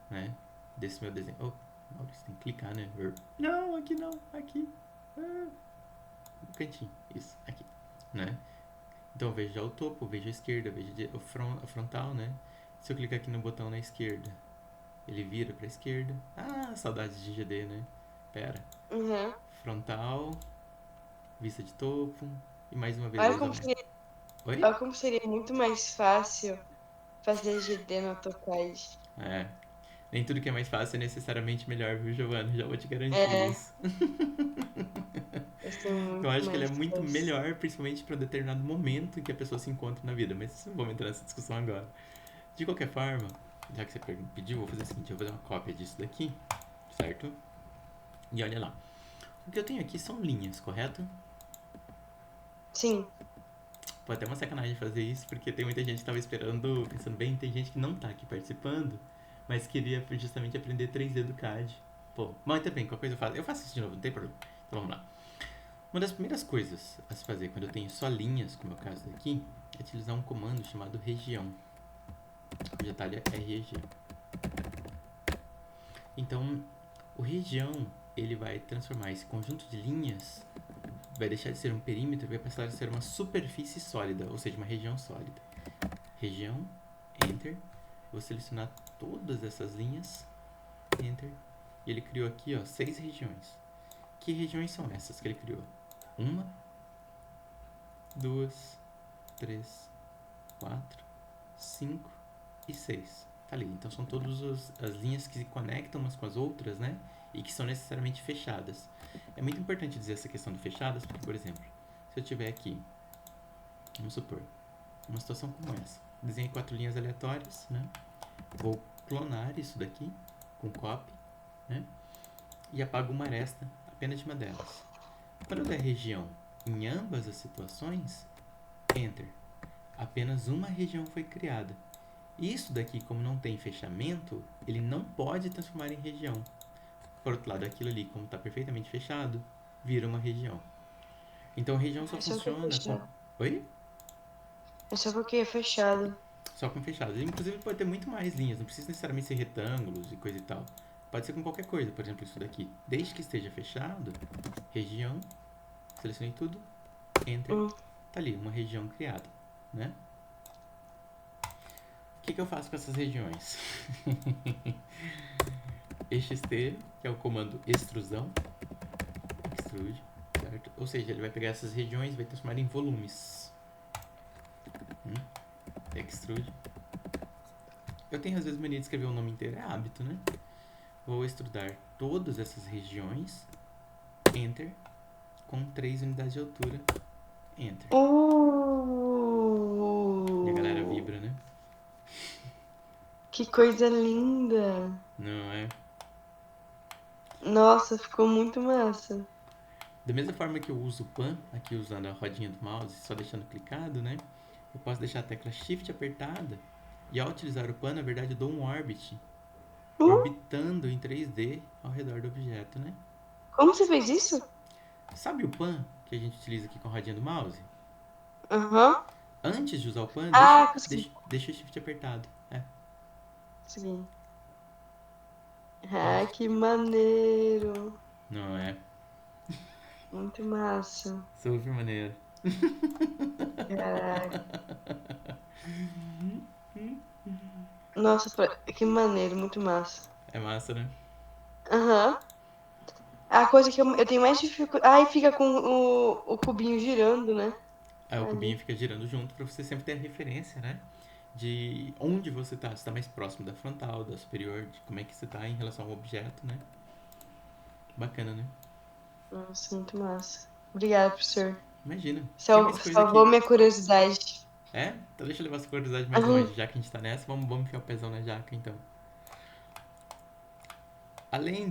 né, desse meu desenho. Oh, Maurício, tem que clicar, né? Não, aqui não, aqui. Ah, no cantinho, isso, aqui, né? Então eu vejo já o topo, vejo a esquerda, vejo a frontal, né? Se eu clicar aqui no botão na esquerda, ele vira para a esquerda. Ah, saudades de GD, né? Pera. Uhum. Frontal, vista de topo e mais uma vez a Olha como isométrica. seria, Oi? olha como seria muito mais fácil fazer GD no AutoCAD. É. Nem tudo que é mais fácil é necessariamente melhor, viu, Giovanna? Já vou te garantir É, isso. vai ser Eu muito acho que ele é mais muito fácil. melhor, principalmente para determinado momento em que a pessoa se encontra na vida. Mas não vamos entrar nessa discussão agora. De qualquer forma, já que você pediu, vou fazer o seguinte: eu vou fazer uma cópia disso daqui, certo? E olha lá. O que eu tenho aqui são linhas, correto? Sim. Pode até uma sacanagem fazer isso, porque tem muita gente que estava esperando, pensando bem, tem gente que não tá aqui participando, mas queria justamente aprender 3D do CAD. Pô, mas também, qualquer coisa eu faço. Eu faço isso de novo, não tem problema. Então vamos lá. Uma das primeiras coisas a se fazer quando eu tenho só linhas, como é o caso daqui, é utilizar um comando chamado região, cuja talha é RG. Então, o região, ele vai transformar esse conjunto de linhas, vai deixar de ser um perímetro e vai passar a ser uma superfície sólida, ou seja, uma região sólida. Região, Enter. Vou selecionar todas essas linhas, Enter. E ele criou aqui, ó, 6 regiões. Que regiões são essas que ele criou? Uma, duas, três, quatro, 5 e 6. Tá ali. Então são todas as linhas que se conectam umas com as outras, né? E que são necessariamente fechadas. É muito importante dizer essa questão de fechadas, porque, por exemplo, se eu tiver aqui, vamos supor, uma situação como essa. Desenhei 4 linhas aleatórias, né? Vou clonar isso daqui com copy, né? E apago uma aresta, apenas de uma delas. Quando eu der região em ambas as situações, Enter. Apenas uma região foi criada. Isso daqui, como não tem fechamento, ele não pode transformar em região. Por outro lado, aquilo ali, como está perfeitamente fechado, vira uma região. Então, região só É só que é funciona com... fechado. Oi? É só porque é fechado. Só com fechado. Inclusive, pode ter muito mais linhas, não precisa necessariamente ser retângulos e coisa e tal. Pode ser com qualquer coisa, por exemplo, isso daqui. Desde que esteja fechado, região, selecionei tudo, Enter, Hum. tá ali, uma região criada, né? O que, que eu faço com essas regiões? EXT, que é o comando extrusão, extrude, certo? Ou seja, ele vai pegar essas regiões e vai transformar em volumes. Extrude. Eu tenho às vezes mania de escrever o nome inteiro, é hábito, né? Vou extrudar todas essas regiões, Enter, com 3 unidades de altura, Enter. E a galera vibra, né? Que coisa linda! Não é? Nossa, ficou muito massa. Da mesma forma que eu uso o pan, aqui usando a rodinha do mouse, só deixando clicado, né? Eu posso deixar a tecla Shift apertada e ao utilizar o pan, na verdade, eu dou um orbit, Uh, orbitando em 3D ao redor do objeto, né? como você fez isso? Sabe o pan que a gente utiliza aqui com a rodinha do mouse? Aham. Antes de usar o pan, Ah, consegui. deixa o Shift apertado. É. Consegui. Uhum. Ah, que maneiro. Não é? Muito massa. Super maneiro. Caraca. Nossa, que maneiro, muito massa. É massa, né? Aham. A coisa que eu tenho mais dificuldade. Ai, fica com o cubinho girando, né? Aí o cubinho Ali. fica girando junto pra você sempre ter a referência, né? De onde você tá. Se tá mais próximo da frontal, da superior, de como é que você tá em relação ao objeto, né? Bacana, né? Nossa, muito massa. Obrigada, professor. Imagina. Tem mais coisa Salvou aqui. minha curiosidade. É? Então deixa eu levar essa curiosidade mais Aham. longe. Já que a gente tá nessa, vamos enfiar o pezão na jaca, então. Além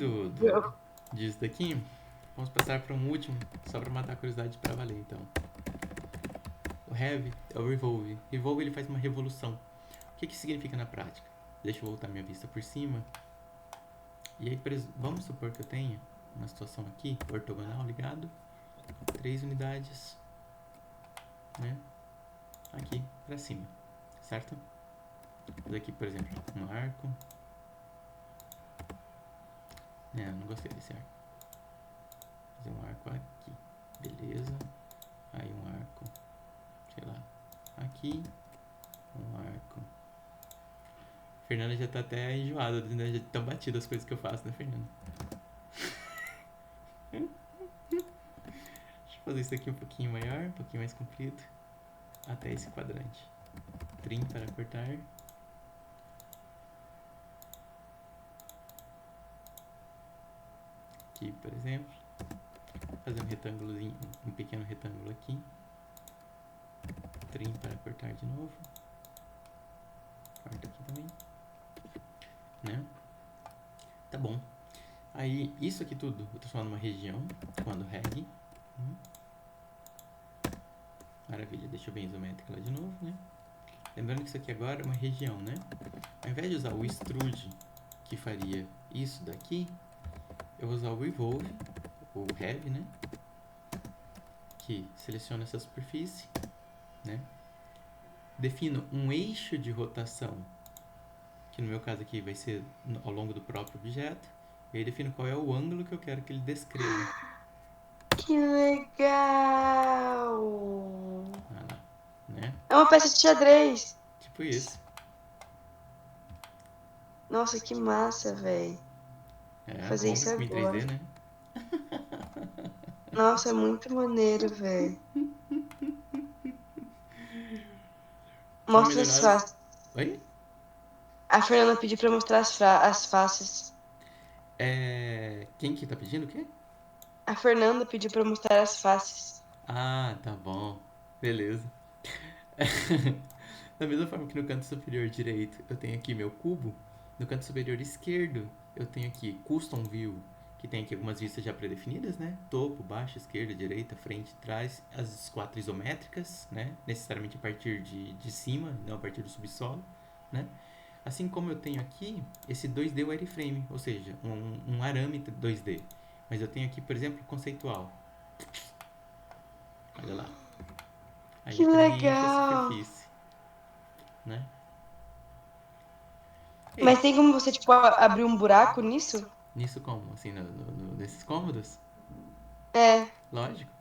disso daqui, vamos passar para um último, só para matar a curiosidade para valer, então. O Have é o Revolve. Revolve ele faz uma revolução. O que significa na prática? Deixa eu voltar minha vista por cima. E aí, vamos supor que eu tenha uma situação aqui, ortogonal ligado, 3 unidades, né? Aqui para cima, certo? Daqui, por exemplo, um arco. Não gostei desse arco. Fazer um arco aqui, beleza. Aí um arco, sei lá, aqui, um arco. Fernanda já tá até enjoada, né? Já tão batidas as coisas que eu faço, né, Fernanda? Deixa eu fazer isso aqui um pouquinho maior, um pouquinho mais comprido, até esse quadrante. Trim para cortar. Aqui, por exemplo, fazer um retângulozinho, um pequeno retângulo aqui. Trim para cortar de novo. Corta aqui também, né? Tá bom. Aí, isso aqui tudo, eu tô chamando uma região, comando reg. Maravilha, deixa eu ver isométrica lá de novo, né? Lembrando que isso aqui agora é uma região, né? Ao invés de usar o extrude, que faria isso daqui, eu vou usar o revolve, ou have, né? Que seleciona essa superfície, né? Defino um eixo de rotação, que no meu caso aqui vai ser ao longo do próprio objeto. E aí defino qual é o ângulo que eu quero que ele descreva. Que legal! Ah lá, né? É uma peça de xadrez. Tipo isso. Nossa, que massa, velho. Fazer Vamos isso ver como em agora. 3D, né? Nossa, é muito maneiro, velho. Vamos Mostra as melhorar faces. Oi? A Fernanda pediu pra mostrar as faces. Quem que tá pedindo o quê? A Fernanda pediu pra mostrar as faces. Ah, tá bom. Beleza. Da mesma forma que no canto superior direito eu tenho aqui meu cubo, no canto superior esquerdo eu tenho aqui Custom View, que tem aqui algumas vistas já pré-definidas, né? Topo, baixo, esquerda, direita, frente, trás, as 4 isométricas, né? Necessariamente a partir de cima, não a partir do subsolo, né? Assim como eu tenho aqui esse 2D wireframe, ou seja, um arame 2D. Mas eu tenho aqui, por exemplo, conceitual. Olha lá. Aí Que ele preenche a legal! superfície, né? Ei, Mas tem como você, tipo, abrir um buraco nisso? nisso como? Assim, nesses cômodos? É. Lógico.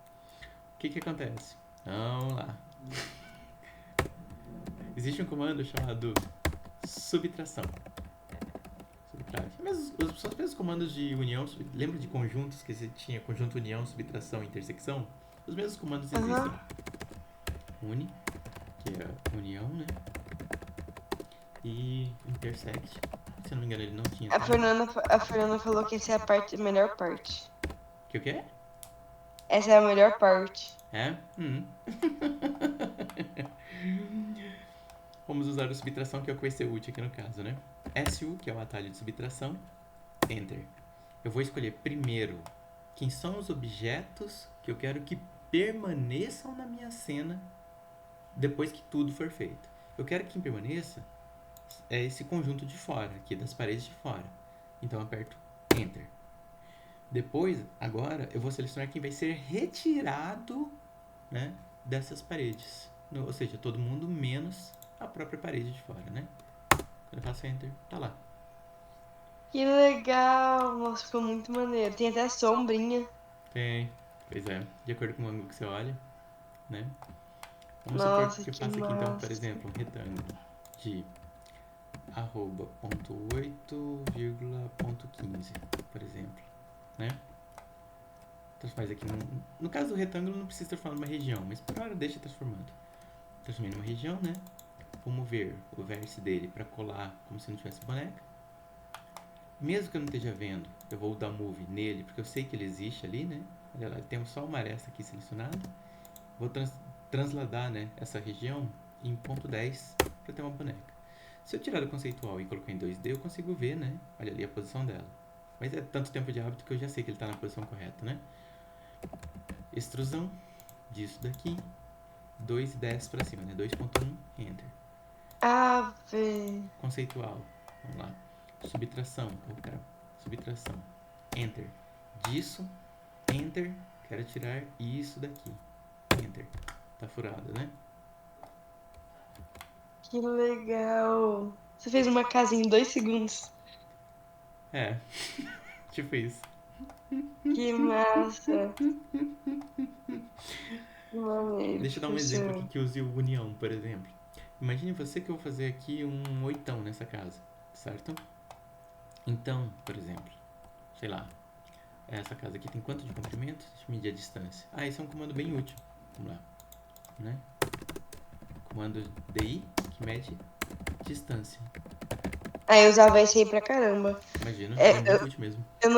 O que acontece? Vamos lá. Existe um comando chamado subtração. São os mesmos comandos de união. Lembra de conjuntos que você tinha? Conjunto, união, subtração e intersecção? Os mesmos comandos existem. Uni, que é união, né? E intersect. Se eu não me engano, ele não tinha também. A Fernanda falou que essa é a melhor parte. Que o quê? Essa é a melhor parte. É? Vamos usar a subtração, que é o que vai ser útil aqui no caso, né? SU, que é o atalho de subtração. Enter. Eu vou escolher primeiro quem são os objetos que eu quero que permaneçam na minha cena depois que tudo for feito. Eu quero que quem permaneça é esse conjunto de fora, aqui das paredes de fora. Então eu aperto Enter. Depois, agora, eu vou selecionar quem vai ser retirado, né, dessas paredes. Ou seja, todo mundo menos a própria parede de fora, né? Quando eu faço Enter, tá lá. Que legal! Nossa, ficou muito maneiro. Tem até sombrinha. Tem. Pois é, de acordo com o ângulo que você olha, né? Vamos supor Nossa, que eu que faça aqui então, por massa. exemplo, um retângulo de arroba ponto 8,15, por exemplo, né? Então faz aqui no caso do retângulo não precisa transformar numa região, mas por hora deixa transformando. Transformei numa região, né? Vou mover o vértice dele para colar como se não tivesse boneca. Mesmo que eu não esteja vendo, eu vou dar move nele, porque eu sei que ele existe ali, né? Olha lá, tem só uma aresta aqui selecionada. Vou transladar, né, essa região em ponto 10 para ter uma boneca. Se eu tirar do conceitual e colocar em 2D, eu consigo ver, né? Olha ali a posição dela. Mas é tanto tempo de hábito que eu já sei que ele está na posição correta, né? Extrusão disso daqui, 2 e 10 para cima, né? 2.1, Enter. Ave. Conceitual, vamos lá. Subtração, subtração, Enter. Disso, Enter, quero tirar isso daqui, Enter. Tá furado, né? Que legal. Você fez uma casinha em 2 segundos. É, tipo isso. Que massa. Amei, Deixa eu dar um exemplo aqui professor. que use o união, por exemplo. Imagine você que eu vou fazer aqui um oitão nessa casa, certo? Então, por exemplo, sei lá, essa casa aqui tem quanto de comprimento? Deixa eu medir a distância. Ah, esse é um comando bem útil. Vamos lá, né? Comando DI, que mede distância. Aí eu usava esse aí pra caramba. Imagina, ele é É, muito útil mesmo. eu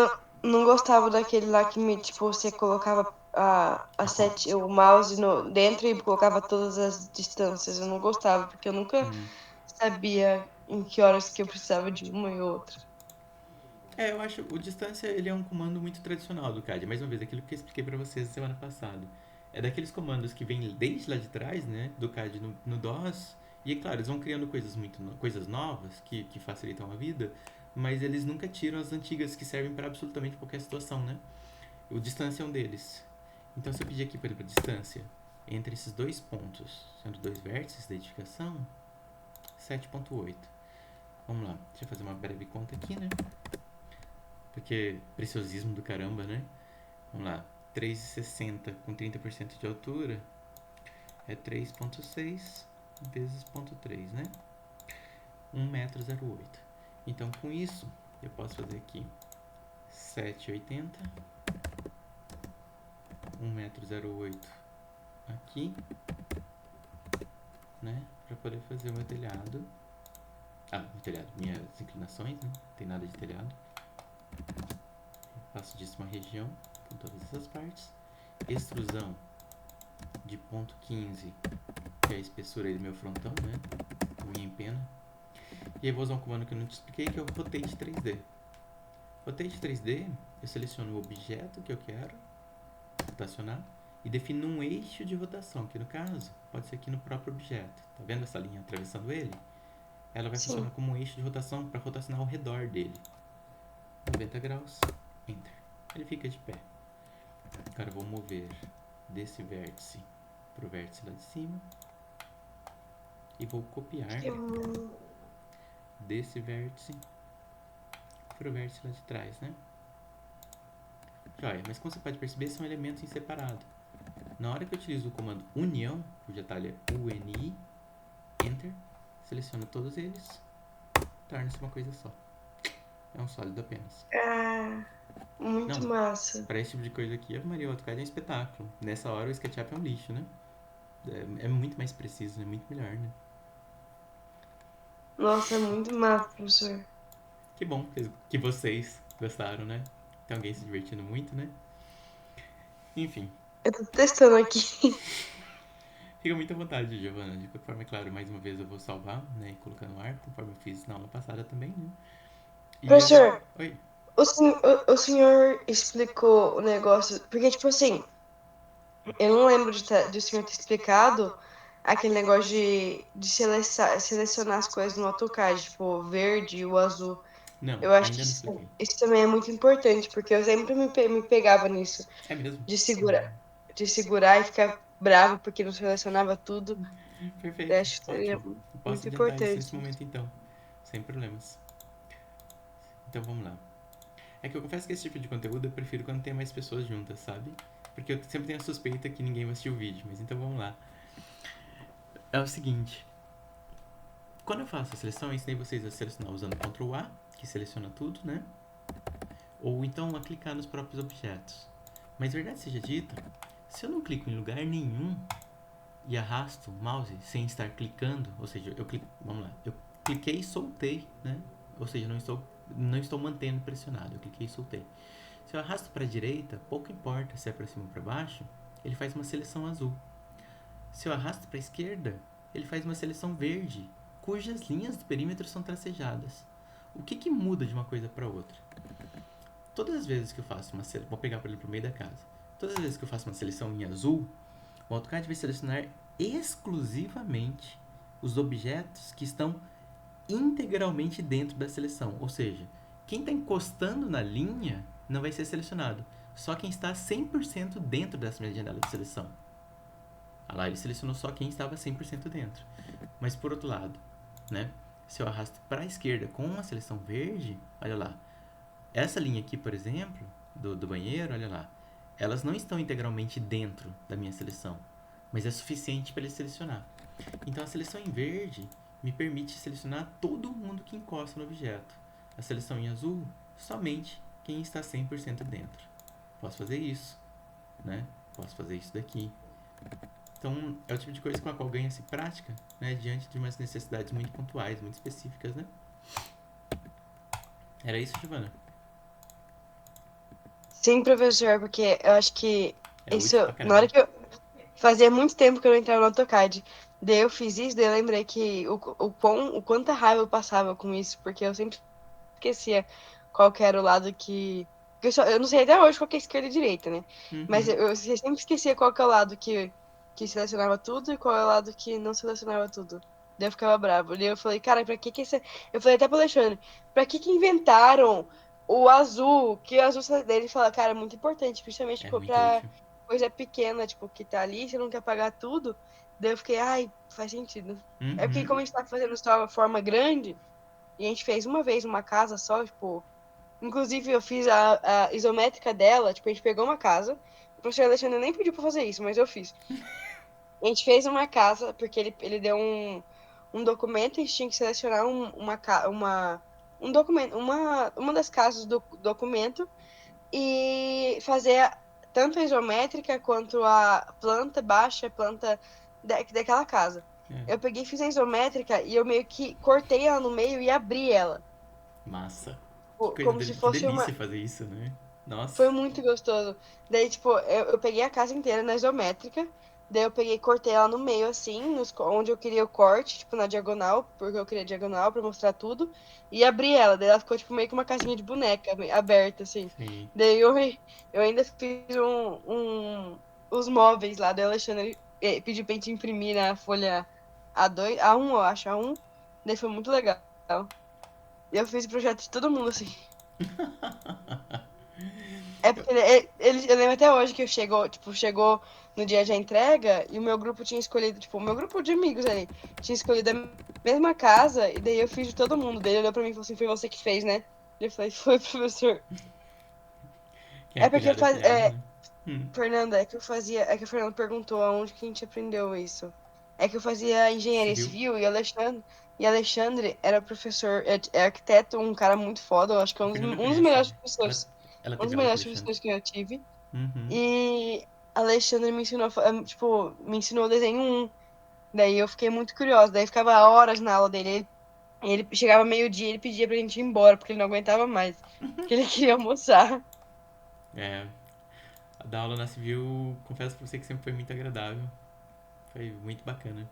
não gostava daquele lá que tipo, você colocava o mouse dentro e colocava todas as distâncias. Eu não gostava, porque eu nunca sabia em que horas que eu precisava de uma e outra. É, eu acho o distância ele é um comando muito tradicional do CAD. Mais uma vez, aquilo que eu expliquei pra vocês semana passada. É daqueles comandos que vêm desde lá de trás, né, do CAD no DOS. E é claro, eles vão criando coisas novas que facilitam a vida, mas eles nunca tiram as antigas que servem para absolutamente qualquer situação, né? O distância é um deles. Então, se eu pedir aqui, por exemplo, a distância entre esses dois pontos, sendo dois vértices da edificação, 7.8. Vamos lá, deixa eu fazer uma breve conta aqui, né? Porque preciosismo do caramba, né? Vamos lá. 3,60 com 30% de altura é 3,6 vezes 0,3, né? 1,08 m. Então, com isso, eu posso fazer aqui 7,80, 1,08 m aqui, né? Para poder fazer o meu telhado. Ah, meu telhado, minhas inclinações, né? Não tem nada de telhado. Faço disso uma região com todas essas partes. Extrusão de 0,15, que é a espessura aí do meu frontão, né? A minha empena. E aí vou usar um comando que eu não te expliquei, que é o Rotate 3D. Rotate 3D, eu seleciono o objeto que eu quero rotacionar e defino um eixo de rotação, que no caso pode ser aqui no próprio objeto. Tá vendo essa linha atravessando ele? Ela vai Sim. funcionar como um eixo de rotação para rotacionar ao redor dele. 90 graus, Enter. Ele fica de pé. Agora eu vou mover desse vértice para o vértice lá de cima e vou copiar desse vértice para o vértice lá de trás, né? Joia, mas como você pode perceber, são elementos em separado. Na hora que eu utilizo o comando união, cujo atalho é UNI, Enter, seleciono todos eles, torna-se uma coisa só. É um sólido apenas. Muito Não, massa. para esse tipo de coisa aqui, a Maria AutoCAD é um espetáculo. Nessa hora o SketchUp é um lixo, né? É muito mais preciso, é muito melhor, né? Nossa, muito massa, professor. Que bom que vocês gostaram, né? Tem alguém se divertindo muito, né? Enfim, Eu tô testando aqui. fica muito à vontade, Giovana. De qualquer forma, é claro, mais uma vez eu vou salvar, né? E colocar no ar, conforme eu fiz na aula passada também, né? E agora. Professor, Oi. o senhor explicou o negócio. Porque, tipo assim, eu não lembro de o senhor ter explicado aquele negócio de selecionar as coisas no AutoCAD, tipo, o verde e o azul. Não, Eu acho que ainda não expliquei. isso também é muito importante, porque eu sempre me pegava nisso, É mesmo? de segurar, de segurar e ficar bravo porque não selecionava tudo. Eu Perfeito, acho que seria ótimo. Eu posso muito adiantar isso nesse importante. momento então. Sem problemas. Então vamos lá. É que eu confesso que esse tipo de conteúdo eu prefiro quando tem mais pessoas juntas, sabe? Porque eu sempre tenho a suspeita que ninguém vai assistir o vídeo, mas então vamos lá. É o seguinte. Quando eu faço a seleção, eu ensinei vocês a selecionar usando Ctrl A, que seleciona tudo, né? Ou então a clicar nos próprios objetos. Mas verdade seja dita, se eu não clico em lugar nenhum e arrasto o mouse sem estar clicando, ou seja, vamos lá, eu cliquei e soltei, né? Ou seja, não estou mantendo pressionado, eu cliquei e soltei. Se eu arrasto para a direita, pouco importa se é para cima ou para baixo, ele faz uma seleção azul. Se eu arrasto para a esquerda, ele faz uma seleção verde, cujas linhas do perímetro são tracejadas. O que muda de uma coisa para outra? todas as vezes que eu faço uma seleção, vou pegar por exemplo o meio da casa. Todas as vezes que eu faço uma seleção em azul, o AutoCAD vai selecionar exclusivamente os objetos que estão integralmente dentro da seleção. Ou seja, quem está encostando na linha não vai ser selecionado. Só quem está 100% dentro dessa minha janela de seleção. Lá ele selecionou só quem estava 100% dentro. Mas por outro lado, né? Se eu arrasto para a esquerda com a seleção verde, olha lá. Essa linha aqui, por exemplo, do banheiro, olha lá. Elas não estão integralmente dentro da minha seleção, mas é suficiente para ele selecionar. Então a seleção em verde me permite selecionar todo mundo que encosta no objeto. A seleção em azul, somente quem está 100% dentro. Posso fazer isso, né? Posso fazer isso daqui. Então, é o tipo de coisa com a qual ganha-se prática, né? Diante de umas necessidades muito pontuais, muito específicas, né? Era isso, Giovana? Sim, professor, porque eu acho que É isso, útil pra na hora caramba. que eu fazia muito tempo que eu não entrava no AutoCAD. Daí eu fiz isso, daí eu lembrei que o quanta raiva eu passava com isso, porque eu sempre esquecia qual que era o lado que eu não sei até hoje qual que é esquerda e direita, né? Mas Uhum. eu sempre esquecia qual que é o lado que selecionava tudo e qual é o lado que não selecionava tudo. Daí eu ficava bravo. Daí eu falei, cara, pra que esse... Eu falei até pro Alexandre, pra que inventaram o azul? Que o azul dele fala, cara, é muito importante, principalmente, É tipo, muito pra útil. coisa pequena, tipo, que tá ali, você não quer pagar tudo. Daí eu fiquei, ai, faz sentido. É porque como Uhum. a gente tá fazendo só uma forma grande, e a gente fez uma vez uma casa só, tipo. Inclusive, eu fiz a isométrica dela, tipo, a gente pegou uma casa. O professor Alexandre nem pediu pra fazer isso, mas eu fiz. A gente fez uma casa, porque ele deu um documento, a gente tinha que selecionar um documento, uma das casas do documento e fazer tanto a isométrica quanto a planta baixa, planta daquela casa. É. Eu peguei, fiz a isométrica e eu meio que cortei ela no meio e abri ela, Massa. como se Que fosse uma. delícia fazer isso, né? Foi Nossa. muito gostoso. Daí, tipo, eu peguei a casa inteira na isométrica. Daí eu peguei e cortei ela no meio, assim, onde eu queria o corte, tipo, na diagonal, porque eu queria diagonal pra mostrar tudo. E abri ela. Daí ela ficou, tipo, meio que uma casinha de boneca, aberta, assim. Sim. Daí eu ainda fiz os móveis lá. Daí o Alexandre pediu pra gente imprimir na folha A2, A1, eu acho, A1. Daí foi muito legal. Eu fiz o projeto de todo mundo, assim. É Eu- porque eu lembro até hoje que chegou no dia de entrega e o meu grupo tinha escolhido, tipo, o meu grupo de amigos ali, tinha escolhido a mesma casa e daí eu fiz de todo mundo. Daí ele olhou pra mim e falou assim, foi você que fez, né? Eu falei, foi, professor. Quem é É porque pilhado é pilhado, né? Hum. Fernanda, é que o Fernando perguntou aonde que a gente aprendeu isso. É que eu fazia engenharia Civil. civil e Alexandre era professor, é arquiteto, um cara muito foda, eu acho que é A um dos, Fernanda um dos conhece. melhores professores, Ela um dos teve aula com o melhores Alexandre. professores que eu tive. Uhum. E Alexandre me ensinou, tipo, me ensinou o desenho um. Daí eu fiquei muito curiosa. Daí ficava horas na aula dele. Ele chegava meio-dia, ele pedia pra gente ir embora, porque ele não aguentava mais. Porque ele queria almoçar. É. A da aula na Civil, confesso pra você que sempre foi muito agradável. Foi muito bacana.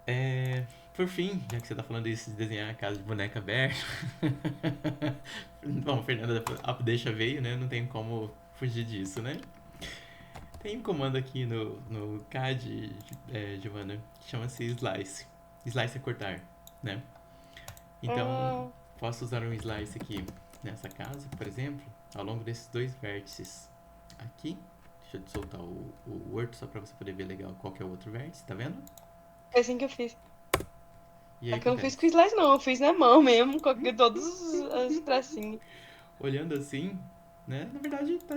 É, por fim, já que você tá falando isso de desenhar a casa de boneca aberta. Bom, Fernanda, a deixa veio, né? Não tem como fugir disso, né? Tem um comando aqui no CAD, Giovana, que chama-se Slice. Slice é cortar, né? Então, Ah, posso usar um Slice aqui nessa casa, por exemplo, ao longo desses dois vértices aqui. Deixa eu soltar o Word só pra você poder ver legal qual que é o outro vértice, tá vendo? foi assim que eu fiz. E Só aí que eu não fiz com acontece. slice, não. Eu fiz na mão mesmo, com todos os tracinhos. Olhando assim, né? Na verdade tá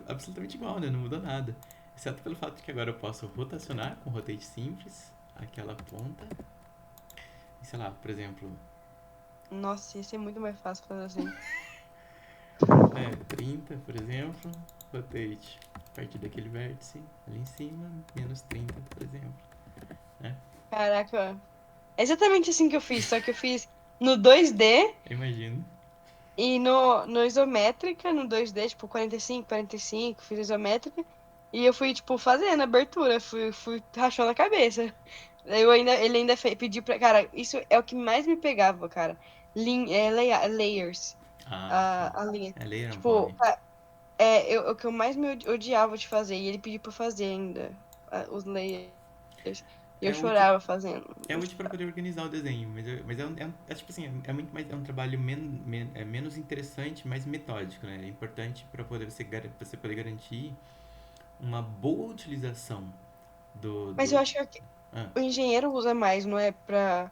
absolutamente igual, né? Não mudou nada. Exceto pelo fato de que agora eu posso rotacionar com rotate simples aquela ponta. E sei lá, por exemplo, Nossa, ia ser muito mais fácil fazer assim. 30, por exemplo, rotate a partir daquele vértice ali em cima, menos 30, por exemplo, né? Caraca, é exatamente assim que eu fiz, só que eu fiz no 2D Eu imagino. e no isométrica, no 2D, tipo 45, fiz isométrica. E eu fui, tipo, fazendo abertura, fui rachando a cabeça. Ele ainda pediu pra. Cara, isso é o que mais me pegava, cara. layers. Ah, sim. A linha. É layer and Tipo, poly. o que eu mais me odiava de fazer, e ele pediu pra fazer ainda, os layers. E eu É útil, chorava fazendo. é útil para poder organizar o desenho, mas tipo assim, é muito mais, é um trabalho é menos interessante, mais metódico, né? É importante para poder você poder garantir uma boa utilização Mas eu do acho que ah, o engenheiro usa mais, não é pra.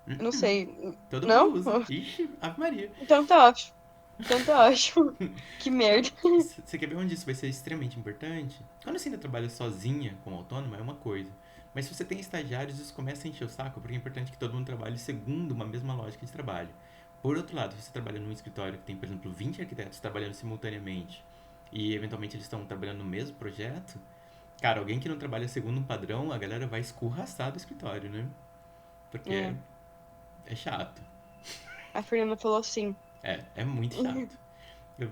Eu não sei. todo mundo Não? usa. Ixi, Ave Maria. Então tá ótimo. Então tá ótimo. Que merda. Você quer ver onde isso vai ser extremamente importante? Quando você ainda trabalha sozinha, como autônoma, é uma coisa. Mas se você tem estagiários, isso começa a encher o saco, porque é importante que todo mundo trabalhe segundo uma mesma lógica de trabalho. Por outro lado, se você trabalha num escritório que tem, por exemplo, 20 arquitetos trabalhando simultaneamente e eventualmente eles estão trabalhando no mesmo projeto, cara, alguém que não trabalha segundo um padrão, a galera vai escorraçar do escritório, né? Porque É. é chato. A Fernanda falou assim. É muito chato. Eu-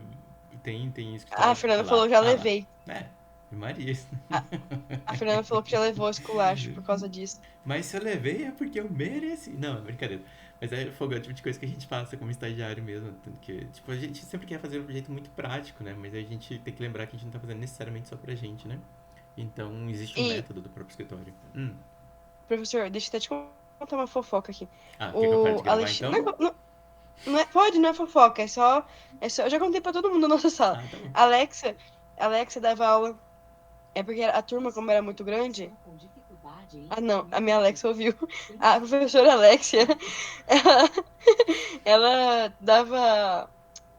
tem A escritório Fernanda lá. falou, já Ah lá. levei. É, Maria. A Fernanda falou que já levou esculacho por causa disso. Mas se eu levei é porque eu mereci. Não, é brincadeira. Mas é fogo, é o tipo de coisa que a gente passa como estagiário mesmo. Que, tipo, a gente sempre quer fazer de um jeito muito prático, né? Mas a gente tem que lembrar que a gente não tá fazendo necessariamente só pra gente, né? Então existe um E, método do próprio escritório. professor, deixa eu até te contar uma fofoca aqui. Ah, quer que eu pare de O gravar Alexandre. então? Pode, não é fofoca, é só. Eu já contei pra todo mundo na nossa sala. Ah, tá bom. A Alexa dava aula. É porque a turma, como era muito grande. Ah, não, a minha Alexa ouviu. A professora Alexia, ela, ela dava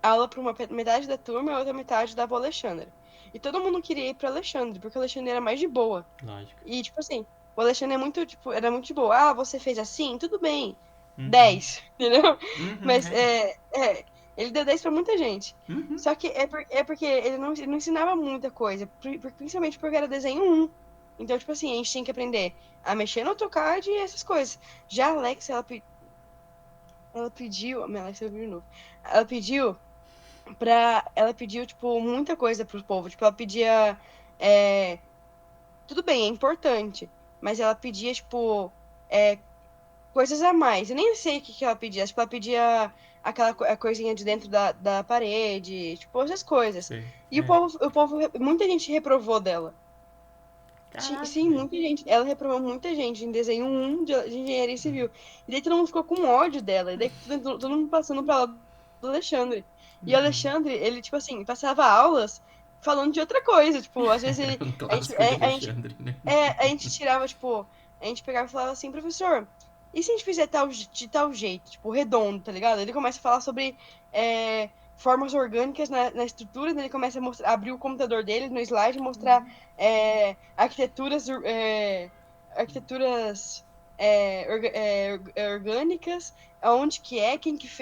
aula para uma metade da turma, a outra metade dava o Alexandre. E todo mundo queria ir pro Alexandre, porque o Alexandre era mais de boa. Lógico. E, tipo assim, o Alexandre é muito, tipo, era muito de boa. Ah, você fez assim? Tudo bem. Uhum. 10, entendeu? Uhum, Mas é. ele deu 10 pra muita gente. Uhum. Só que é porque ele não ensinava muita coisa, principalmente porque era desenho um. Então, tipo assim, a gente tinha que aprender a mexer no AutoCAD e essas coisas. Já a Alexa, ela pediu, a minha Alexa ouviu de novo. Ela pediu ela pediu, tipo, muita coisa pro povo. Tipo, ela pedia, é, tudo bem, é importante, mas ela pedia, tipo, é, coisas a mais. Eu nem sei o que que ela pedia. Tipo, ela pedia aquela a coisinha de dentro da parede, tipo, essas coisas. Sei. E É. muita gente reprovou dela. Caraca, Sim, velho. muita gente. Ela reprovou muita gente em desenho um de engenharia civil. E daí todo mundo ficou com ódio dela. E daí todo mundo passando pra lá do Alexandre. E o Alexandre, ele, tipo assim, passava aulas falando de outra coisa. Tipo, às vezes Era ele. um A gente, clássico de Alexandre, né? a gente tirava, tipo, a gente pegava e falava assim, professor, e se a gente fizer de tal jeito, tipo, redondo, tá ligado? Ele começa a falar sobre formas orgânicas na estrutura, daí ele começa a abrir o computador dele no slide e mostrar arquiteturas orgânicas, aonde que é,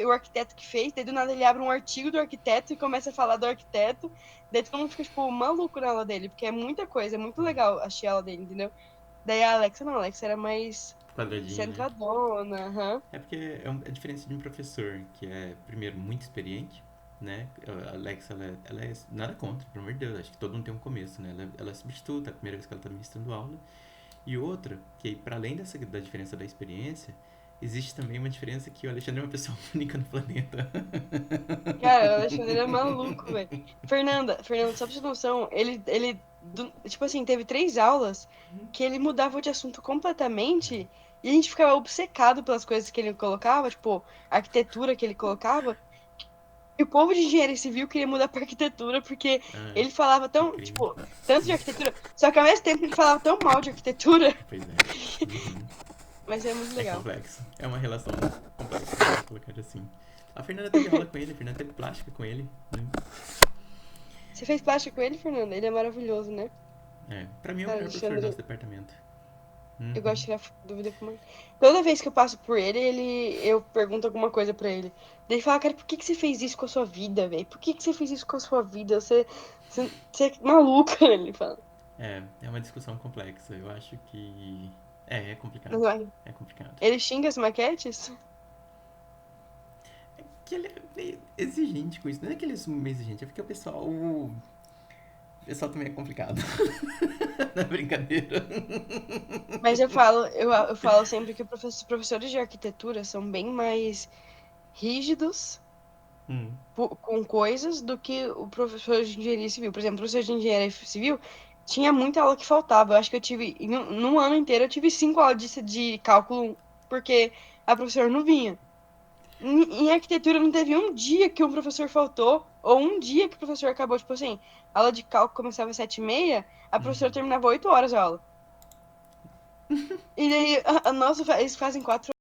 o arquiteto que fez, daí do nada ele abre um artigo do arquiteto e começa a falar do arquiteto, daí todo mundo fica, tipo, maluco na aula dele, porque é muita coisa, é muito legal assistir a aula dele, entendeu? Daí a Alexa não, a Alexa era mais Quadradinho, né? centradona, aham. É porque é a diferença de um professor que é, primeiro, muito experiente, né? A Alexa, ela é nada contra, pelo amor de Deus, acho que todo mundo tem um começo, né? Ela é substituta, a primeira vez que ela está ministrando aula. E outra, que para além da diferença da experiência, existe também uma diferença que o Alexandre é uma pessoa única no planeta. Cara, o Alexandre é maluco, velho. Fernanda, só pra você ter noção, tipo assim, teve 3 aulas que ele mudava de assunto completamente e a gente ficava obcecado pelas coisas que ele colocava, tipo, a arquitetura que ele colocava. E o povo de engenharia civil queria mudar pra arquitetura porque Ah, ele falava que tão, crime. tipo, tanto de arquitetura, só que ao mesmo tempo ele falava tão mal de arquitetura, Pois é. Uhum. mas é muito É legal. complexo. É uma relação complexa, vamos colocar assim. A Fernanda teve aula com ele, a Fernanda teve plástica com ele. Né? Você fez plástica com ele, Fernanda? Ele é maravilhoso, né? É, pra mim é o Cara, melhor professor do Alexandre, nosso departamento. eu Uhum. gosto de tirar dúvida com ele. Toda vez que eu passo por ele, eu pergunto alguma coisa pra ele. Daí ele fala, cara, por que que você fez isso com a sua vida, velho? Por que que você fez isso com a sua vida? Você é maluca, ele fala. É uma discussão complexa. Eu acho que. É complicado. Não vai. É complicado. Ele xinga as maquetes? É que ele é meio exigente com isso. Não é que ele é meio exigente, é porque o pessoal. O pessoal também é complicado. Não é brincadeira. Mas eu falo sempre que os professores de arquitetura são bem mais rígidos Hum. com coisas do que o professor de engenharia civil. Por exemplo, o professor de engenharia civil tinha muita aula que faltava. Eu acho que eu tive, num ano inteiro, eu tive 5 aulas de cálculo, porque a professora não vinha. Em arquitetura não teve um dia que um professor faltou, ou um dia que o professor acabou, tipo assim, a aula de cálculo começava às 7h30, a professora terminava 8 horas a aula. E daí, nossa, eles fazem 4